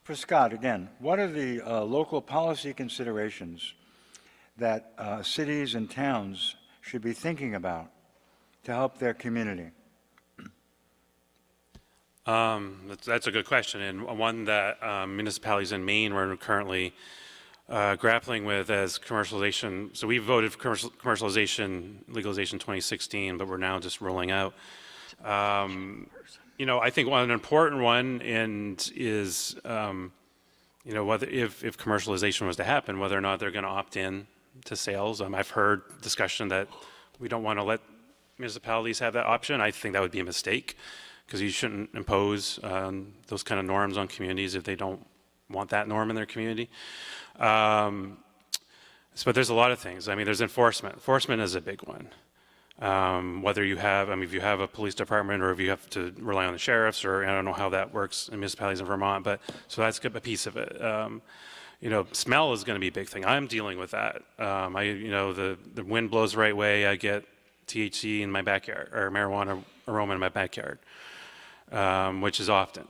For Scott, again, what are the local policy considerations that cities and towns should be thinking about to help their community? That's a good question, and one that municipalities in Maine are currently grappling with as commercialization. So we voted for commercialization legalization 2016, but we're now just rolling out. You know, I think an important one is whether if commercialization was to happen, whether or not they're going to opt in to sales. I've heard discussion that we don't want to let municipalities have that option. I think that would be a mistake, because you shouldn't impose those kind of norms on communities if they don't want that norm in their community. But there's a lot of things. I mean, there's enforcement. Enforcement is a big one. Whether you have, if you have a police department or if you have to rely on the sheriffs, or I don't know how that works in municipalities in Vermont, but so that's a piece of it. Smell is going to be a big thing. I'm dealing with that. The wind blows the right way, I get THC in my backyard, or marijuana aroma in my backyard, which is often.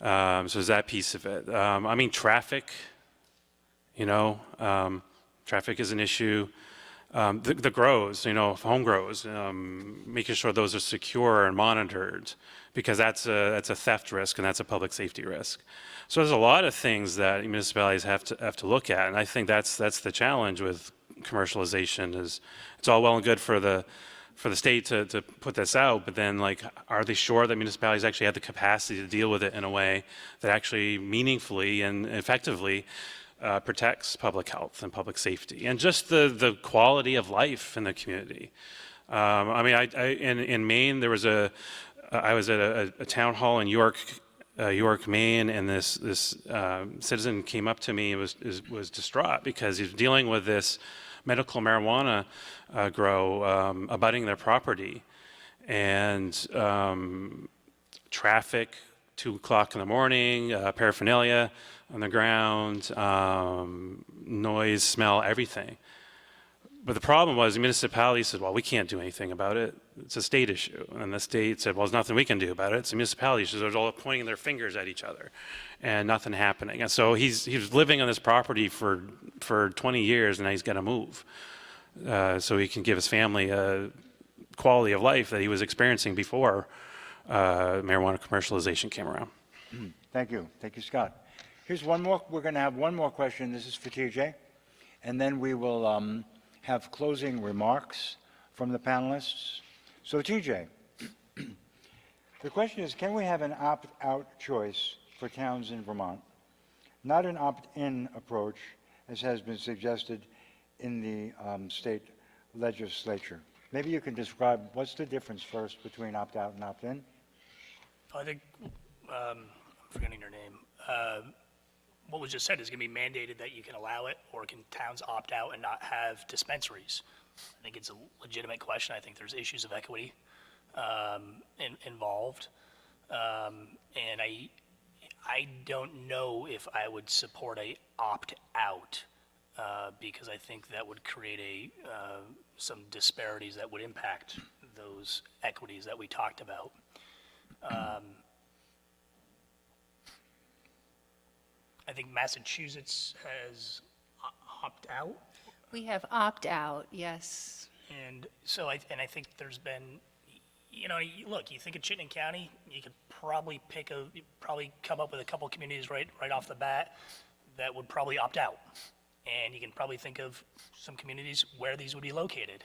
So there's that piece of it. I mean, traffic, traffic is an issue. The grows, home grows, making sure those are secure and monitored, because that's a theft risk and that's a public safety risk. So there's a lot of things that municipalities have to look at, and I think that's the challenge with commercialization. Is it's all well and good for the state to put this out, but then, like, are they sure that municipalities actually have the capacity to deal with it in a way that actually meaningfully and effectively protects public health and public safety and just the quality of life in the community? I mean, in Maine, there was I was at a town hall in York, Maine, and this citizen came up to me and was distraught because he was dealing with this medical marijuana grow abutting their property, and traffic, 2 o'clock in the morning, paraphernalia on the ground, noise, smell, everything. But the problem was the municipality said, well, we can't do anything about it. It's a state issue. And the state said, well, there's nothing we can do about it. It's a municipality issue. So they're all pointing their fingers at each other and nothing happening. And so he was living on this property for 20 years, and now he's got to move so he can give his family a quality of life that he was experiencing before marijuana commercialization came around. Thank you. Thank you, Scott. Here's one more. We're going to have one more question. This is for TJ. And then we will have closing remarks from the panelists. So, TJ, the question is, can we have an opt-out choice for towns in Vermont, not an opt-in approach, as has been suggested in the state legislature? Maybe you can describe what's the difference first between opt-out and opt-in? I think, I'm forgetting your name. What was just said is going to be mandated that you can allow it, or can towns opt out and not have dispensaries? I think it's a legitimate question. I think there's issues of equity involved. And I don't know if I would support a opt-out because I think that would create some disparities that would impact those equities that we talked about. I think Massachusetts has opt-out. We have opt-out, yes. And so I think there's been, look, you think of Chittenden County, you could probably come up with a couple of communities right off the bat that would probably opt out. And you can probably think of some communities where these would be located.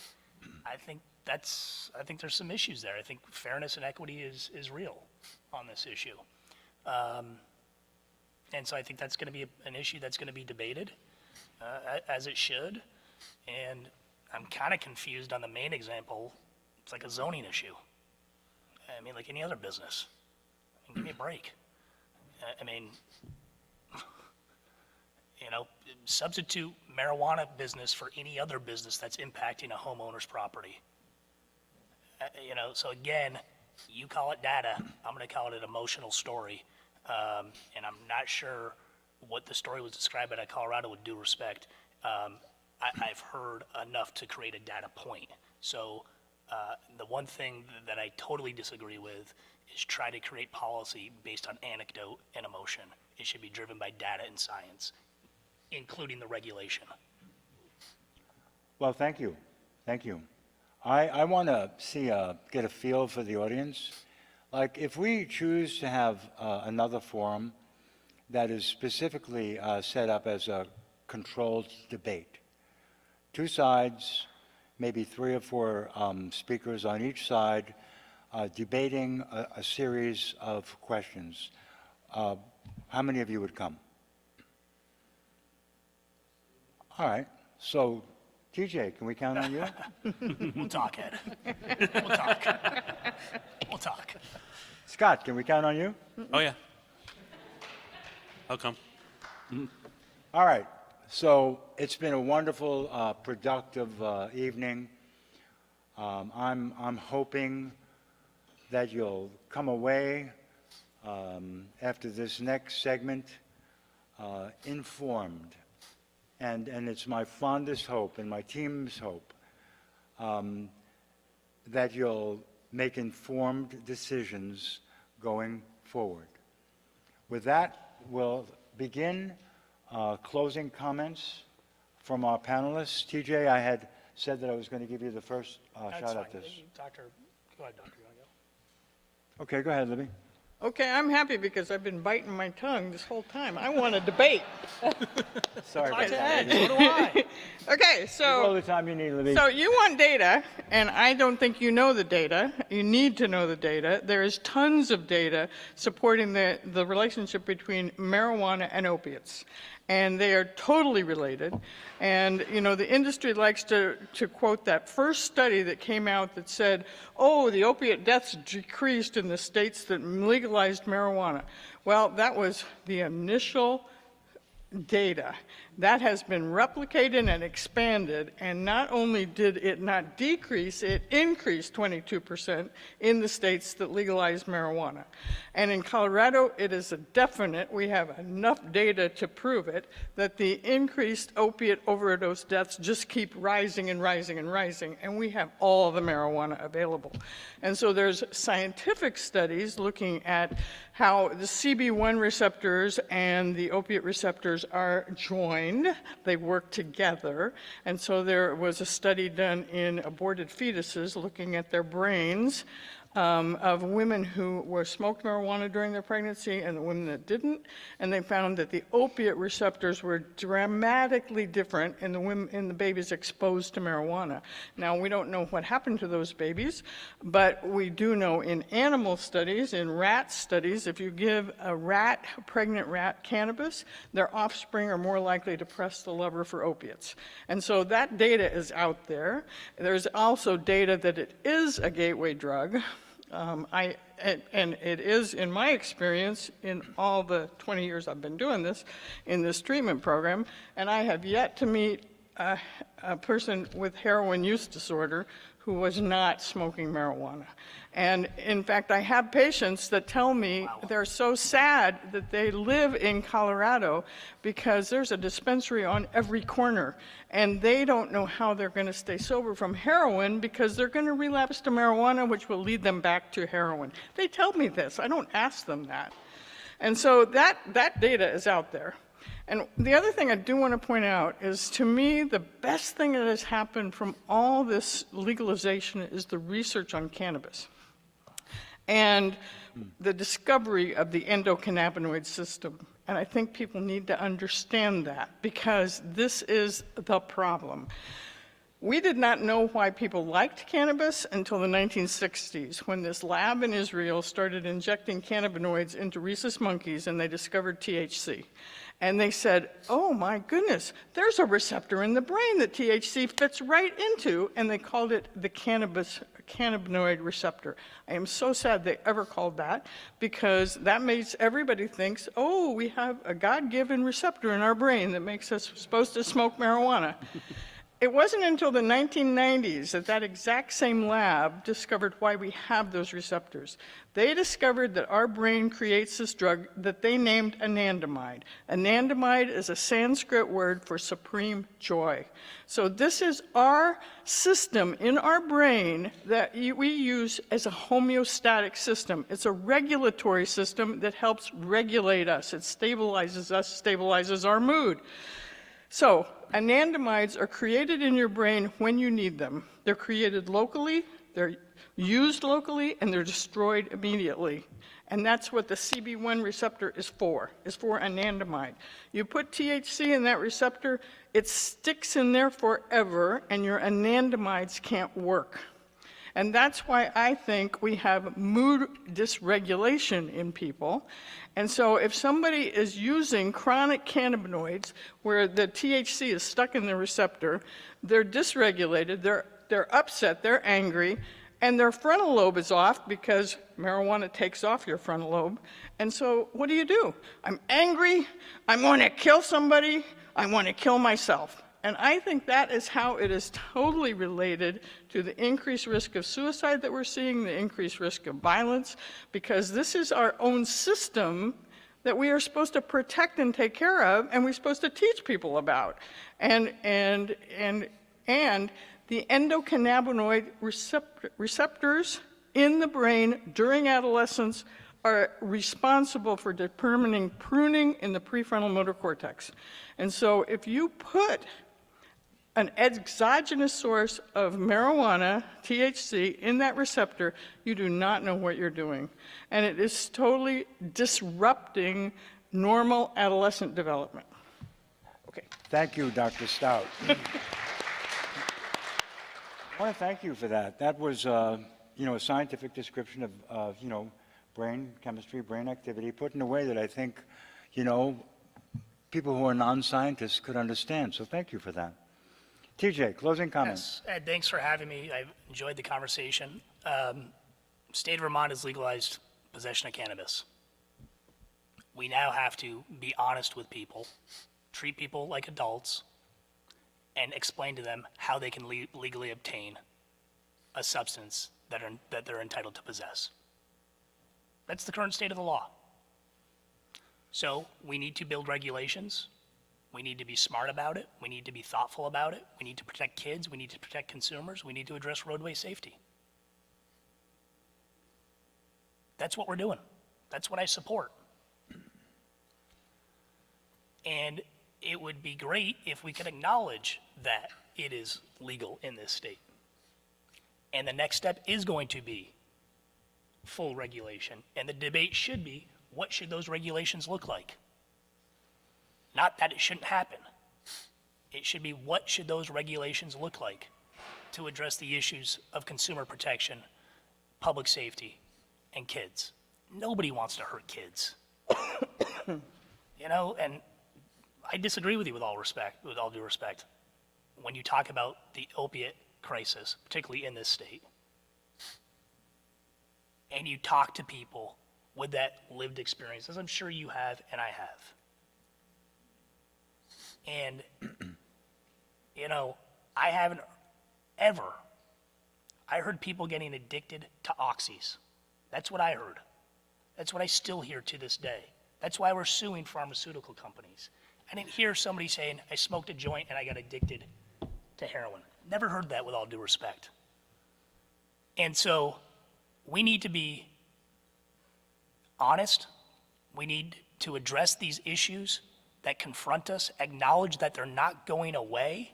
I think there's some issues there. I think fairness and equity is real on this issue. And so I think that's going to be an issue that's going to be debated, as it should. And I'm kind of confused on the main example. It's like a zoning issue. I mean, like any other business. Give me a break. I mean, substitute marijuana business for any other business that's impacting a homeowner's property. So again, you call it data. I'm going to call it an emotional story. And I'm not sure what the story was described by Colorado, with due respect, I've heard enough to create a data point. So the one thing that I totally disagree with is try to create policy based on anecdote and emotion. It should be driven by data and science, including the regulation. Well, thank you. Thank you. I want to get a feel for the audience. Like, if we choose to have another forum that is specifically set up as a controlled debate, two sides, maybe 3 or 4 speakers on each side, debating a series of questions, how many of you would come? All right. So, TJ, can we count on you? We'll talk, Ed. We'll talk. We'll talk. Scott, can we count on you? Oh, yeah. I'll come. All right. So it's been a wonderful, productive evening. I'm hoping that you'll come away after this next segment informed. And it's my fondest hope and my team's hope that you'll make informed decisions going forward. With that, we'll begin closing comments from our panelists. TJ, I had said that I was going to give you the first That's shot at fine. this. Doctor, go ahead, Doctor. You want to go? Okay, go ahead, Libby. Okay, I'm happy because I've been biting my tongue this whole time. I want to debate. Sorry about Talk to that. Ed. So do I. Okay, All so the time you need, Libby. So you want data, and I don't think you know the data. You need to know the data. There is tons of data supporting the relationship between marijuana and opiates. And they are totally related. And, you know, the industry likes to quote that first study that came out that said, oh, the opiate deaths decreased in the states that legalized marijuana. Well, that was the initial data. That has been replicated and expanded, and not only did it not decrease, it increased 22% in the states that legalized marijuana. And in Colorado, it is a definite, we have enough data to prove it, that the increased opiate overdose deaths just keep rising and rising and rising, and we have all the marijuana available. And so there's scientific studies looking at how the CB1 receptors and the opiate receptors are joined. They work together. And so there was a study done in aborted fetuses looking at their brains of women who were smoked marijuana during their pregnancy and the women that didn't, and they found that the opiate receptors were dramatically different in the babies exposed to marijuana. Now, we don't know what happened to those babies, but we do know in animal studies, in rat studies, if you give a pregnant rat cannabis, their offspring are more likely to press the lever for opiates. And so that data is out there. There's also data that it is a gateway drug. And it is, in my experience, in all the 20 years I've been doing this, in this treatment program, and I have yet to meet a person with heroin use disorder who was not smoking marijuana. And in fact, I have patients that tell me they're so sad that they live in Colorado because there's a dispensary on every corner, and they don't know how they're going to stay sober from heroin because they're going to relapse to marijuana, which will lead them back to heroin. They tell me this. I don't ask them that. And so that data is out there. And the other thing I do want to point out is, to me, the best thing that has happened from all this legalization is the research on cannabis and the discovery of the endocannabinoid system. And I think people need to understand that, because this is the problem. We did not know why people liked cannabis until the 1960s, when this lab in Israel started injecting cannabinoids into rhesus monkeys, and they discovered THC. And they said, oh my goodness, there's a receptor in the brain that THC fits right into, and they called it the cannabinoid receptor. I am so sad they ever called that, because that makes everybody thinks, oh, we have a God-given receptor in our brain that makes us supposed to smoke marijuana. It wasn't until the 1990s that that exact same lab discovered why we have those receptors. They discovered that our brain creates this drug that they named anandamide. Anandamide is a Sanskrit word for supreme joy. So this is our system in our brain that we use as a homeostatic system. It's a regulatory system that helps regulate us. It stabilizes us, stabilizes our mood. So, anandamides are created in your brain when you need them. They're created locally, they're used locally, and they're destroyed immediately. And that's what the CB1 receptor is for anandamide. You put THC in that receptor, it sticks in there forever, and your anandamides can't work. And that's why I think we have mood dysregulation in people. And so if somebody is using chronic cannabinoids where the THC is stuck in the receptor, they're dysregulated, they're upset, they're angry, and their frontal lobe is off because marijuana takes off your frontal lobe. And so what do? I'm angry, I want to kill somebody, I want to kill myself. And I think that is how it is totally related to the increased risk of suicide that we're seeing, the increased risk of violence, because this is our own system that we are supposed to protect and take care of, and we're supposed to teach people about. And the endocannabinoid receptors in the brain during adolescence are responsible for determining pruning in the prefrontal motor cortex. And so if you put an exogenous source of marijuana, THC, in that receptor, you do not know what you're doing. And it is totally disrupting normal adolescent development. Okay. Thank you, Dr. Stout. I want to thank you for that. That was, a scientific description of, brain chemistry, brain activity, put in a way that I think, people who are non-scientists could understand. So thank you for that. TJ, closing comments. Yes, Ed, thanks for having me. I've enjoyed the conversation. State of Vermont has legalized possession of cannabis. We now have to be honest with people, treat people like adults, and explain to them how they can legally obtain a substance that they're entitled to possess. That's the current state of the law. So we need to build regulations. We need to be smart about it. We need to be thoughtful about it. We need to protect kids. We need to protect consumers. We need to address roadway safety. That's what we're doing. That's what I support. And it would be great if we could acknowledge that it is legal in this state. And the next step is going to be full regulation. And the debate should be, what should those regulations look like? Not that it shouldn't happen. It should be, what should those regulations look like to address the issues of consumer protection, public safety, and kids? Nobody wants to hurt kids. And I disagree with you with all due respect, when you talk about the opiate crisis, particularly in this state, and you talk to people with that lived experience, as I'm sure you have and I have. And, I haven't ever, I heard people getting addicted to oxys. That's what I heard. That's what I still hear to this day. That's why we're suing pharmaceutical companies. I didn't hear somebody saying, I smoked a joint and I got addicted to heroin. Never heard that, with all due respect. And so we need to be honest. We need to address these issues that confront us, acknowledge that they're not going away,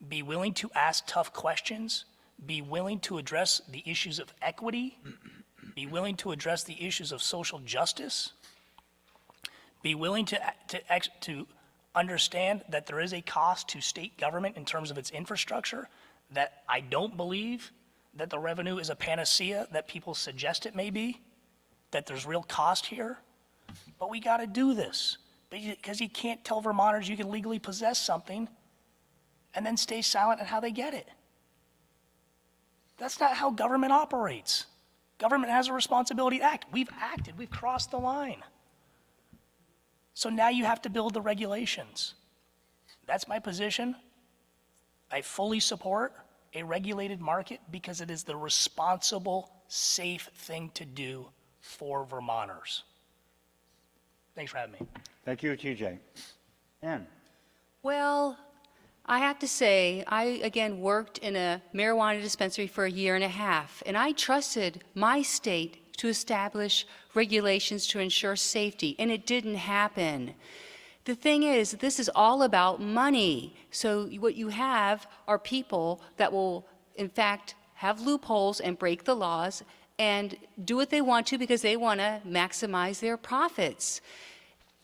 be willing to ask tough questions, be willing to address the issues of equity, be willing to address the issues of social justice, be willing to understand that there is a cost to state government in terms of its infrastructure, that I don't believe that the revenue is a panacea that people suggest it may be, that there's real cost here. But we got to do this, because you can't tell Vermonters you can legally possess something and then stay silent on how they get it. That's not how government operates. Government has a responsibility to act. We've acted, we've crossed the line. So now you have to build the regulations. That's my position. I fully support a regulated market because it is the responsible, safe thing to do for Vermonters. Thanks for having me. Thank you, TJ. Ann? Well, I have to say, I again worked in a marijuana dispensary for a year and a half, and I trusted my state to establish regulations to ensure safety, and it didn't happen. The thing is, this is all about money. So what you have are people that will, in fact, have loopholes and break the laws and do what they want to because they want to maximize their profits.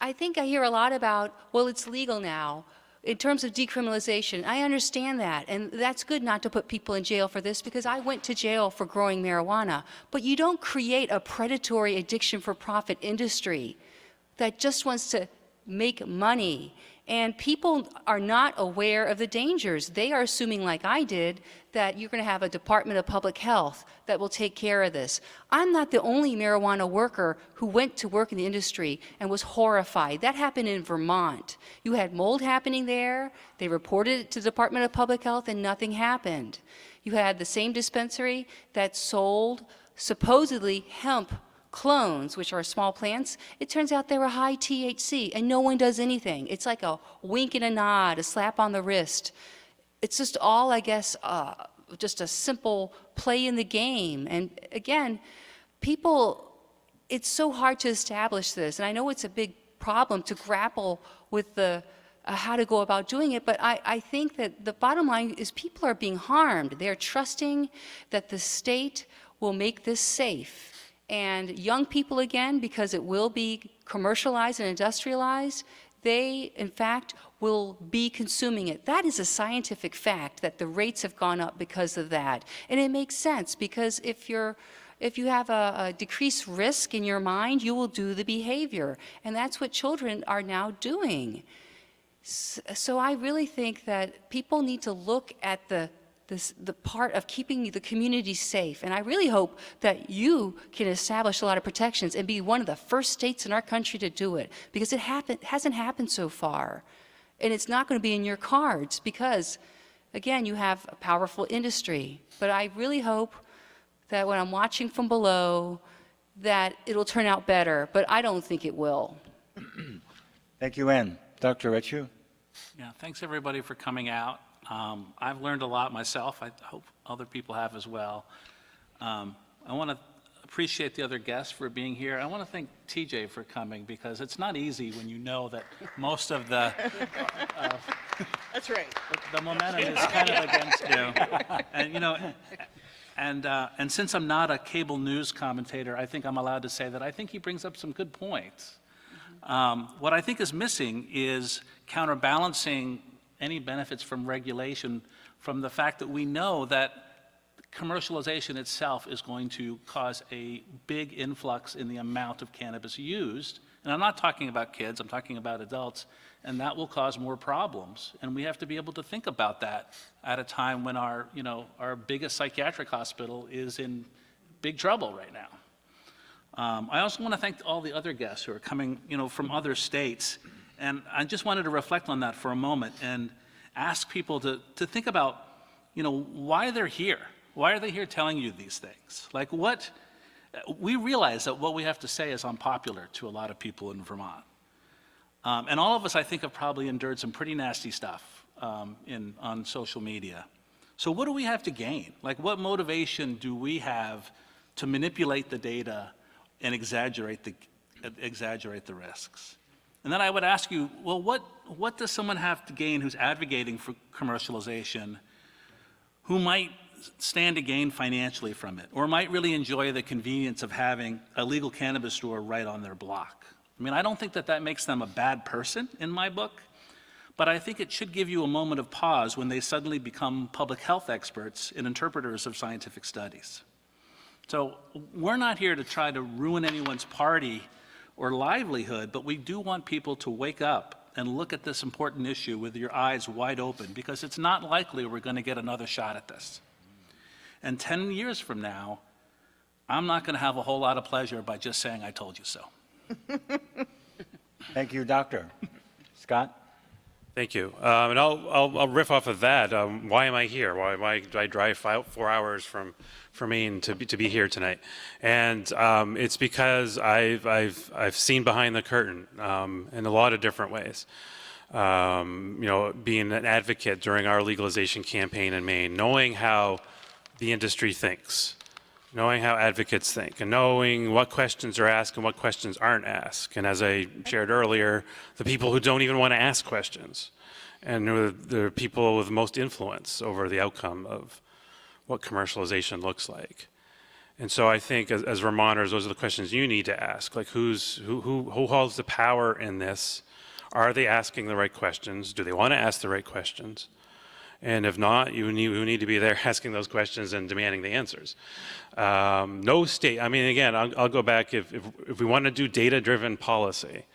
I think I hear a lot about, well, it's legal now. In terms of decriminalization, I understand that, and that's good not to put people in jail for this because I went to jail for growing marijuana. But you don't create a predatory addiction for profit industry that just wants to make money. And people are not aware of the dangers. They are assuming, like I did, that you're going to have a Department of Public Health that will take care of this. I'm not the only marijuana worker who went to work in the industry and was horrified. That happened in Vermont. You had mold happening there. They reported it to the Department of Public Health and nothing happened. You had the same dispensary that sold supposedly hemp clones, which are small plants. It turns out they were high THC, and no one does anything. It's like a wink and a nod, a slap on the wrist. It's just all, I guess, just a simple play in the game. And again, people, it's so hard to establish this, and I know it's a big problem to grapple with the how to go about doing it, but I think that the bottom line is people are being harmed. They're trusting that the state will make this safe. And young people, again, because it will be commercialized and industrialized, they, in fact, will be consuming it. That is a scientific fact that the rates have gone up because of that. And it makes sense because if you have a decreased risk in your mind, you will do the behavior. And that's what children are now doing. So I really think that people need to look at the part of keeping the community safe. And I really hope that you can establish a lot of protections and be one of the first states in our country to do it, because it hasn't happened so far. And it's not going to be in your cards because, again, you have a powerful industry. But I really hope that when I'm watching from below, that it'll turn out better. But I don't think it will. Thank you, Ann. Dr. Retchu? Yeah, thanks everybody for coming out. I've learned a lot myself. I hope other people have as well. I want to appreciate the other guests for being here. I want to thank TJ for coming because it's not easy when you know that most of the That's right. the momentum is kind of against you. And you know, and since I'm not a cable news commentator, I think I'm allowed to say that I think he brings up some good points. What I think is missing is counterbalancing any benefits from regulation from the fact that we know that commercialization itself is going to cause a big influx in the amount of cannabis used. And I'm not talking about kids, I'm talking about adults, and that will cause more problems. And we have to be able to think about that at a time when our biggest psychiatric hospital is in big trouble right now. I also want to thank all the other guests who are coming, from other states. And I just wanted to reflect on that for a moment and ask people to think about, why they're here. Why are they here telling you these things? Like we realize that what we have to say is unpopular to a lot of people in Vermont. And all of us, I think, have probably endured some pretty nasty stuff on social media. So what do we have to gain? Like, what motivation do we have to manipulate the data and exaggerate the risks? And then I would ask you, well, what does someone have to gain who's advocating for commercialization, who might stand to gain financially from it, or might really enjoy the convenience of having a legal cannabis store right on their block? I mean, I don't think that makes them a bad person in my book, but I think it should give you a moment of pause when they suddenly become public health experts and interpreters of scientific studies. So we're not here to try to ruin anyone's party or livelihood, but we do want people to wake up and look at this important issue with your eyes wide open, because it's not likely we're going to get another shot at this. And 10 years from now, I'm not going to have a whole lot of pleasure by just saying I told you so. Thank you, Doctor. Scott? Thank you. And I'll riff off of that. Why am I here? Why do I drive 4 hours from Maine to be here tonight? And it's because I've seen behind the curtain in a lot of different ways. Being an advocate during our legalization campaign in Maine, knowing how the industry thinks, knowing how advocates think, and knowing what questions are asked and what questions aren't asked. And as I shared earlier, the people who don't even want to ask questions, and the people with most influence over the outcome of what commercialization looks like. And so I think as Vermonters, those are the questions you need to ask. Like who holds the power in this? Are they asking the right questions? Do they want to ask the right questions? And if not, you need to be there asking those questions and demanding the answers. No state, I mean, again, I'll go back, if we want to do data-driven policy,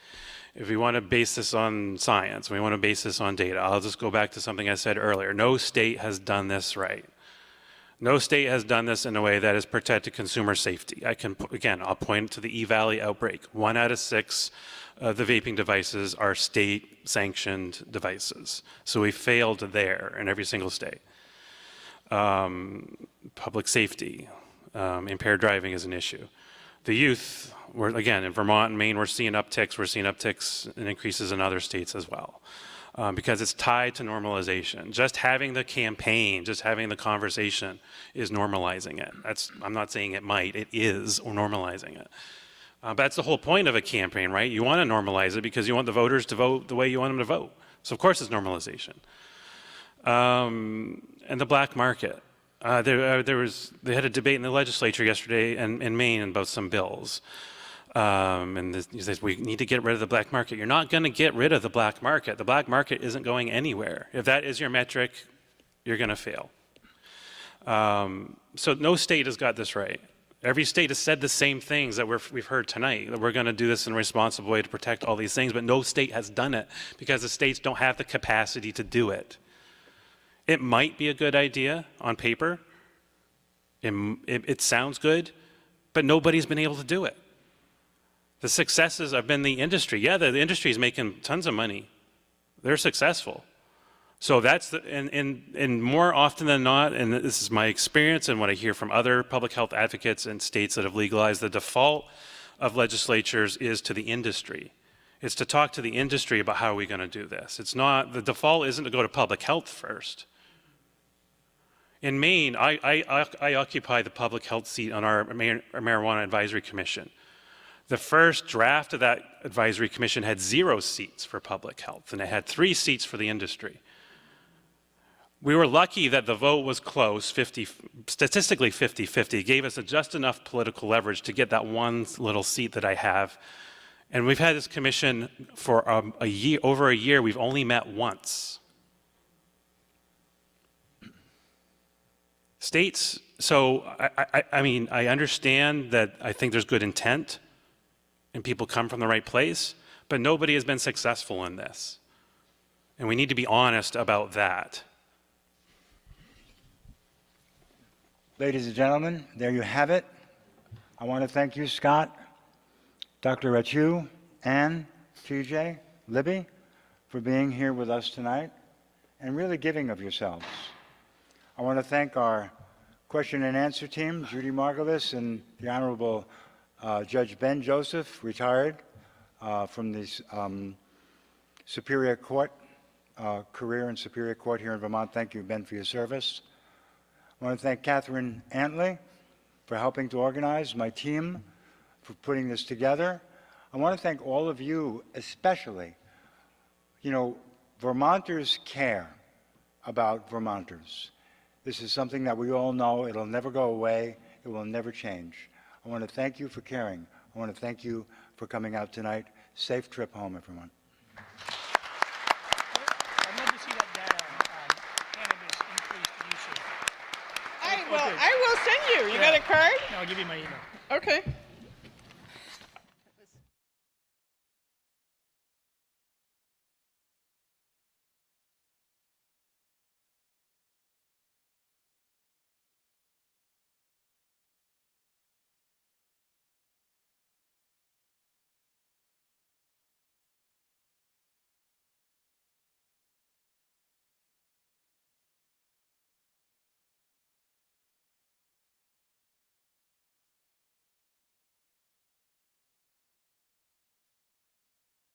if we want to base this on science, we want to base this on data, I'll just go back to something I said earlier. No state has done this right. No state has done this in a way that has protected consumer safety. I'll point to the E-Valley outbreak. 1 out of 6 of the vaping devices are state-sanctioned devices. So we failed there in every single state. Public safety, impaired driving is an issue. The youth, again, in Vermont and Maine, we're seeing upticks. We're seeing upticks and increases in other states as well. Because it's tied to normalization. Just having the campaign, just having the conversation is normalizing it. I'm not saying it might, it is normalizing it. But that's the whole point of a campaign, right? You want to normalize it because you want the voters to vote the way you want them to vote. So of course it's normalization. And the black market. They had a debate in the legislature yesterday in Maine about some bills. He says, we need to get rid of the black market. You're not going to get rid of the black market. The black market isn't going anywhere. If that is your metric, you're going to fail. So no state has got this right. Every state has said the same things that we've heard tonight, that we're going to do this in a responsible way to protect all these things, but no state has done it because the states don't have the capacity to do it. It might be a good idea on paper. It sounds good, but nobody's been able to do it. The successes have been the industry. Yeah, the industry is making tons of money. They're successful. So that's and more often than not, and this is my experience and what I hear from other public health advocates in states that have legalized, the default of legislatures is to the industry. It's to talk to the industry about how are we going to do this. It's not, the default isn't to go to public health first. In Maine, I occupy the public health seat on our Marijuana Advisory Commission. The first draft of that advisory commission had 0 seats for public health, and it had 3 seats for the industry. We were lucky that the vote was close, statistically 50-50. It gave us just enough political leverage to get that one little seat that I have. And we've had this commission for over a year. We've only met once. States, so I mean, I understand that I think there's good intent and people come from the right place, but nobody has been successful in this. And we need to be honest about that. Ladies and gentlemen, there you have it. I want to thank you, Scott, Dr. Rachu, Ann, TJ, Libby, for being here with us tonight and really giving of yourselves. I want to thank our question and answer team, Judy Margulis and the Honorable Judge Ben Joseph, retired from the Superior Court, career in Superior Court here in Vermont. Thank you, Ben, for your service. I want to thank Catherine Antley for helping to organize, my team for putting this together. I want to thank all of you, especially. You know, Vermonters care about Vermonters. This is something that we all know. It'll never go away. It will never change. I want to thank you for caring. I want to thank you for coming out tonight. Safe trip home, everyone. I'd love to see that data on cannabis increased usage. I will send you. You got a card? No, I'll give you my email. Okay.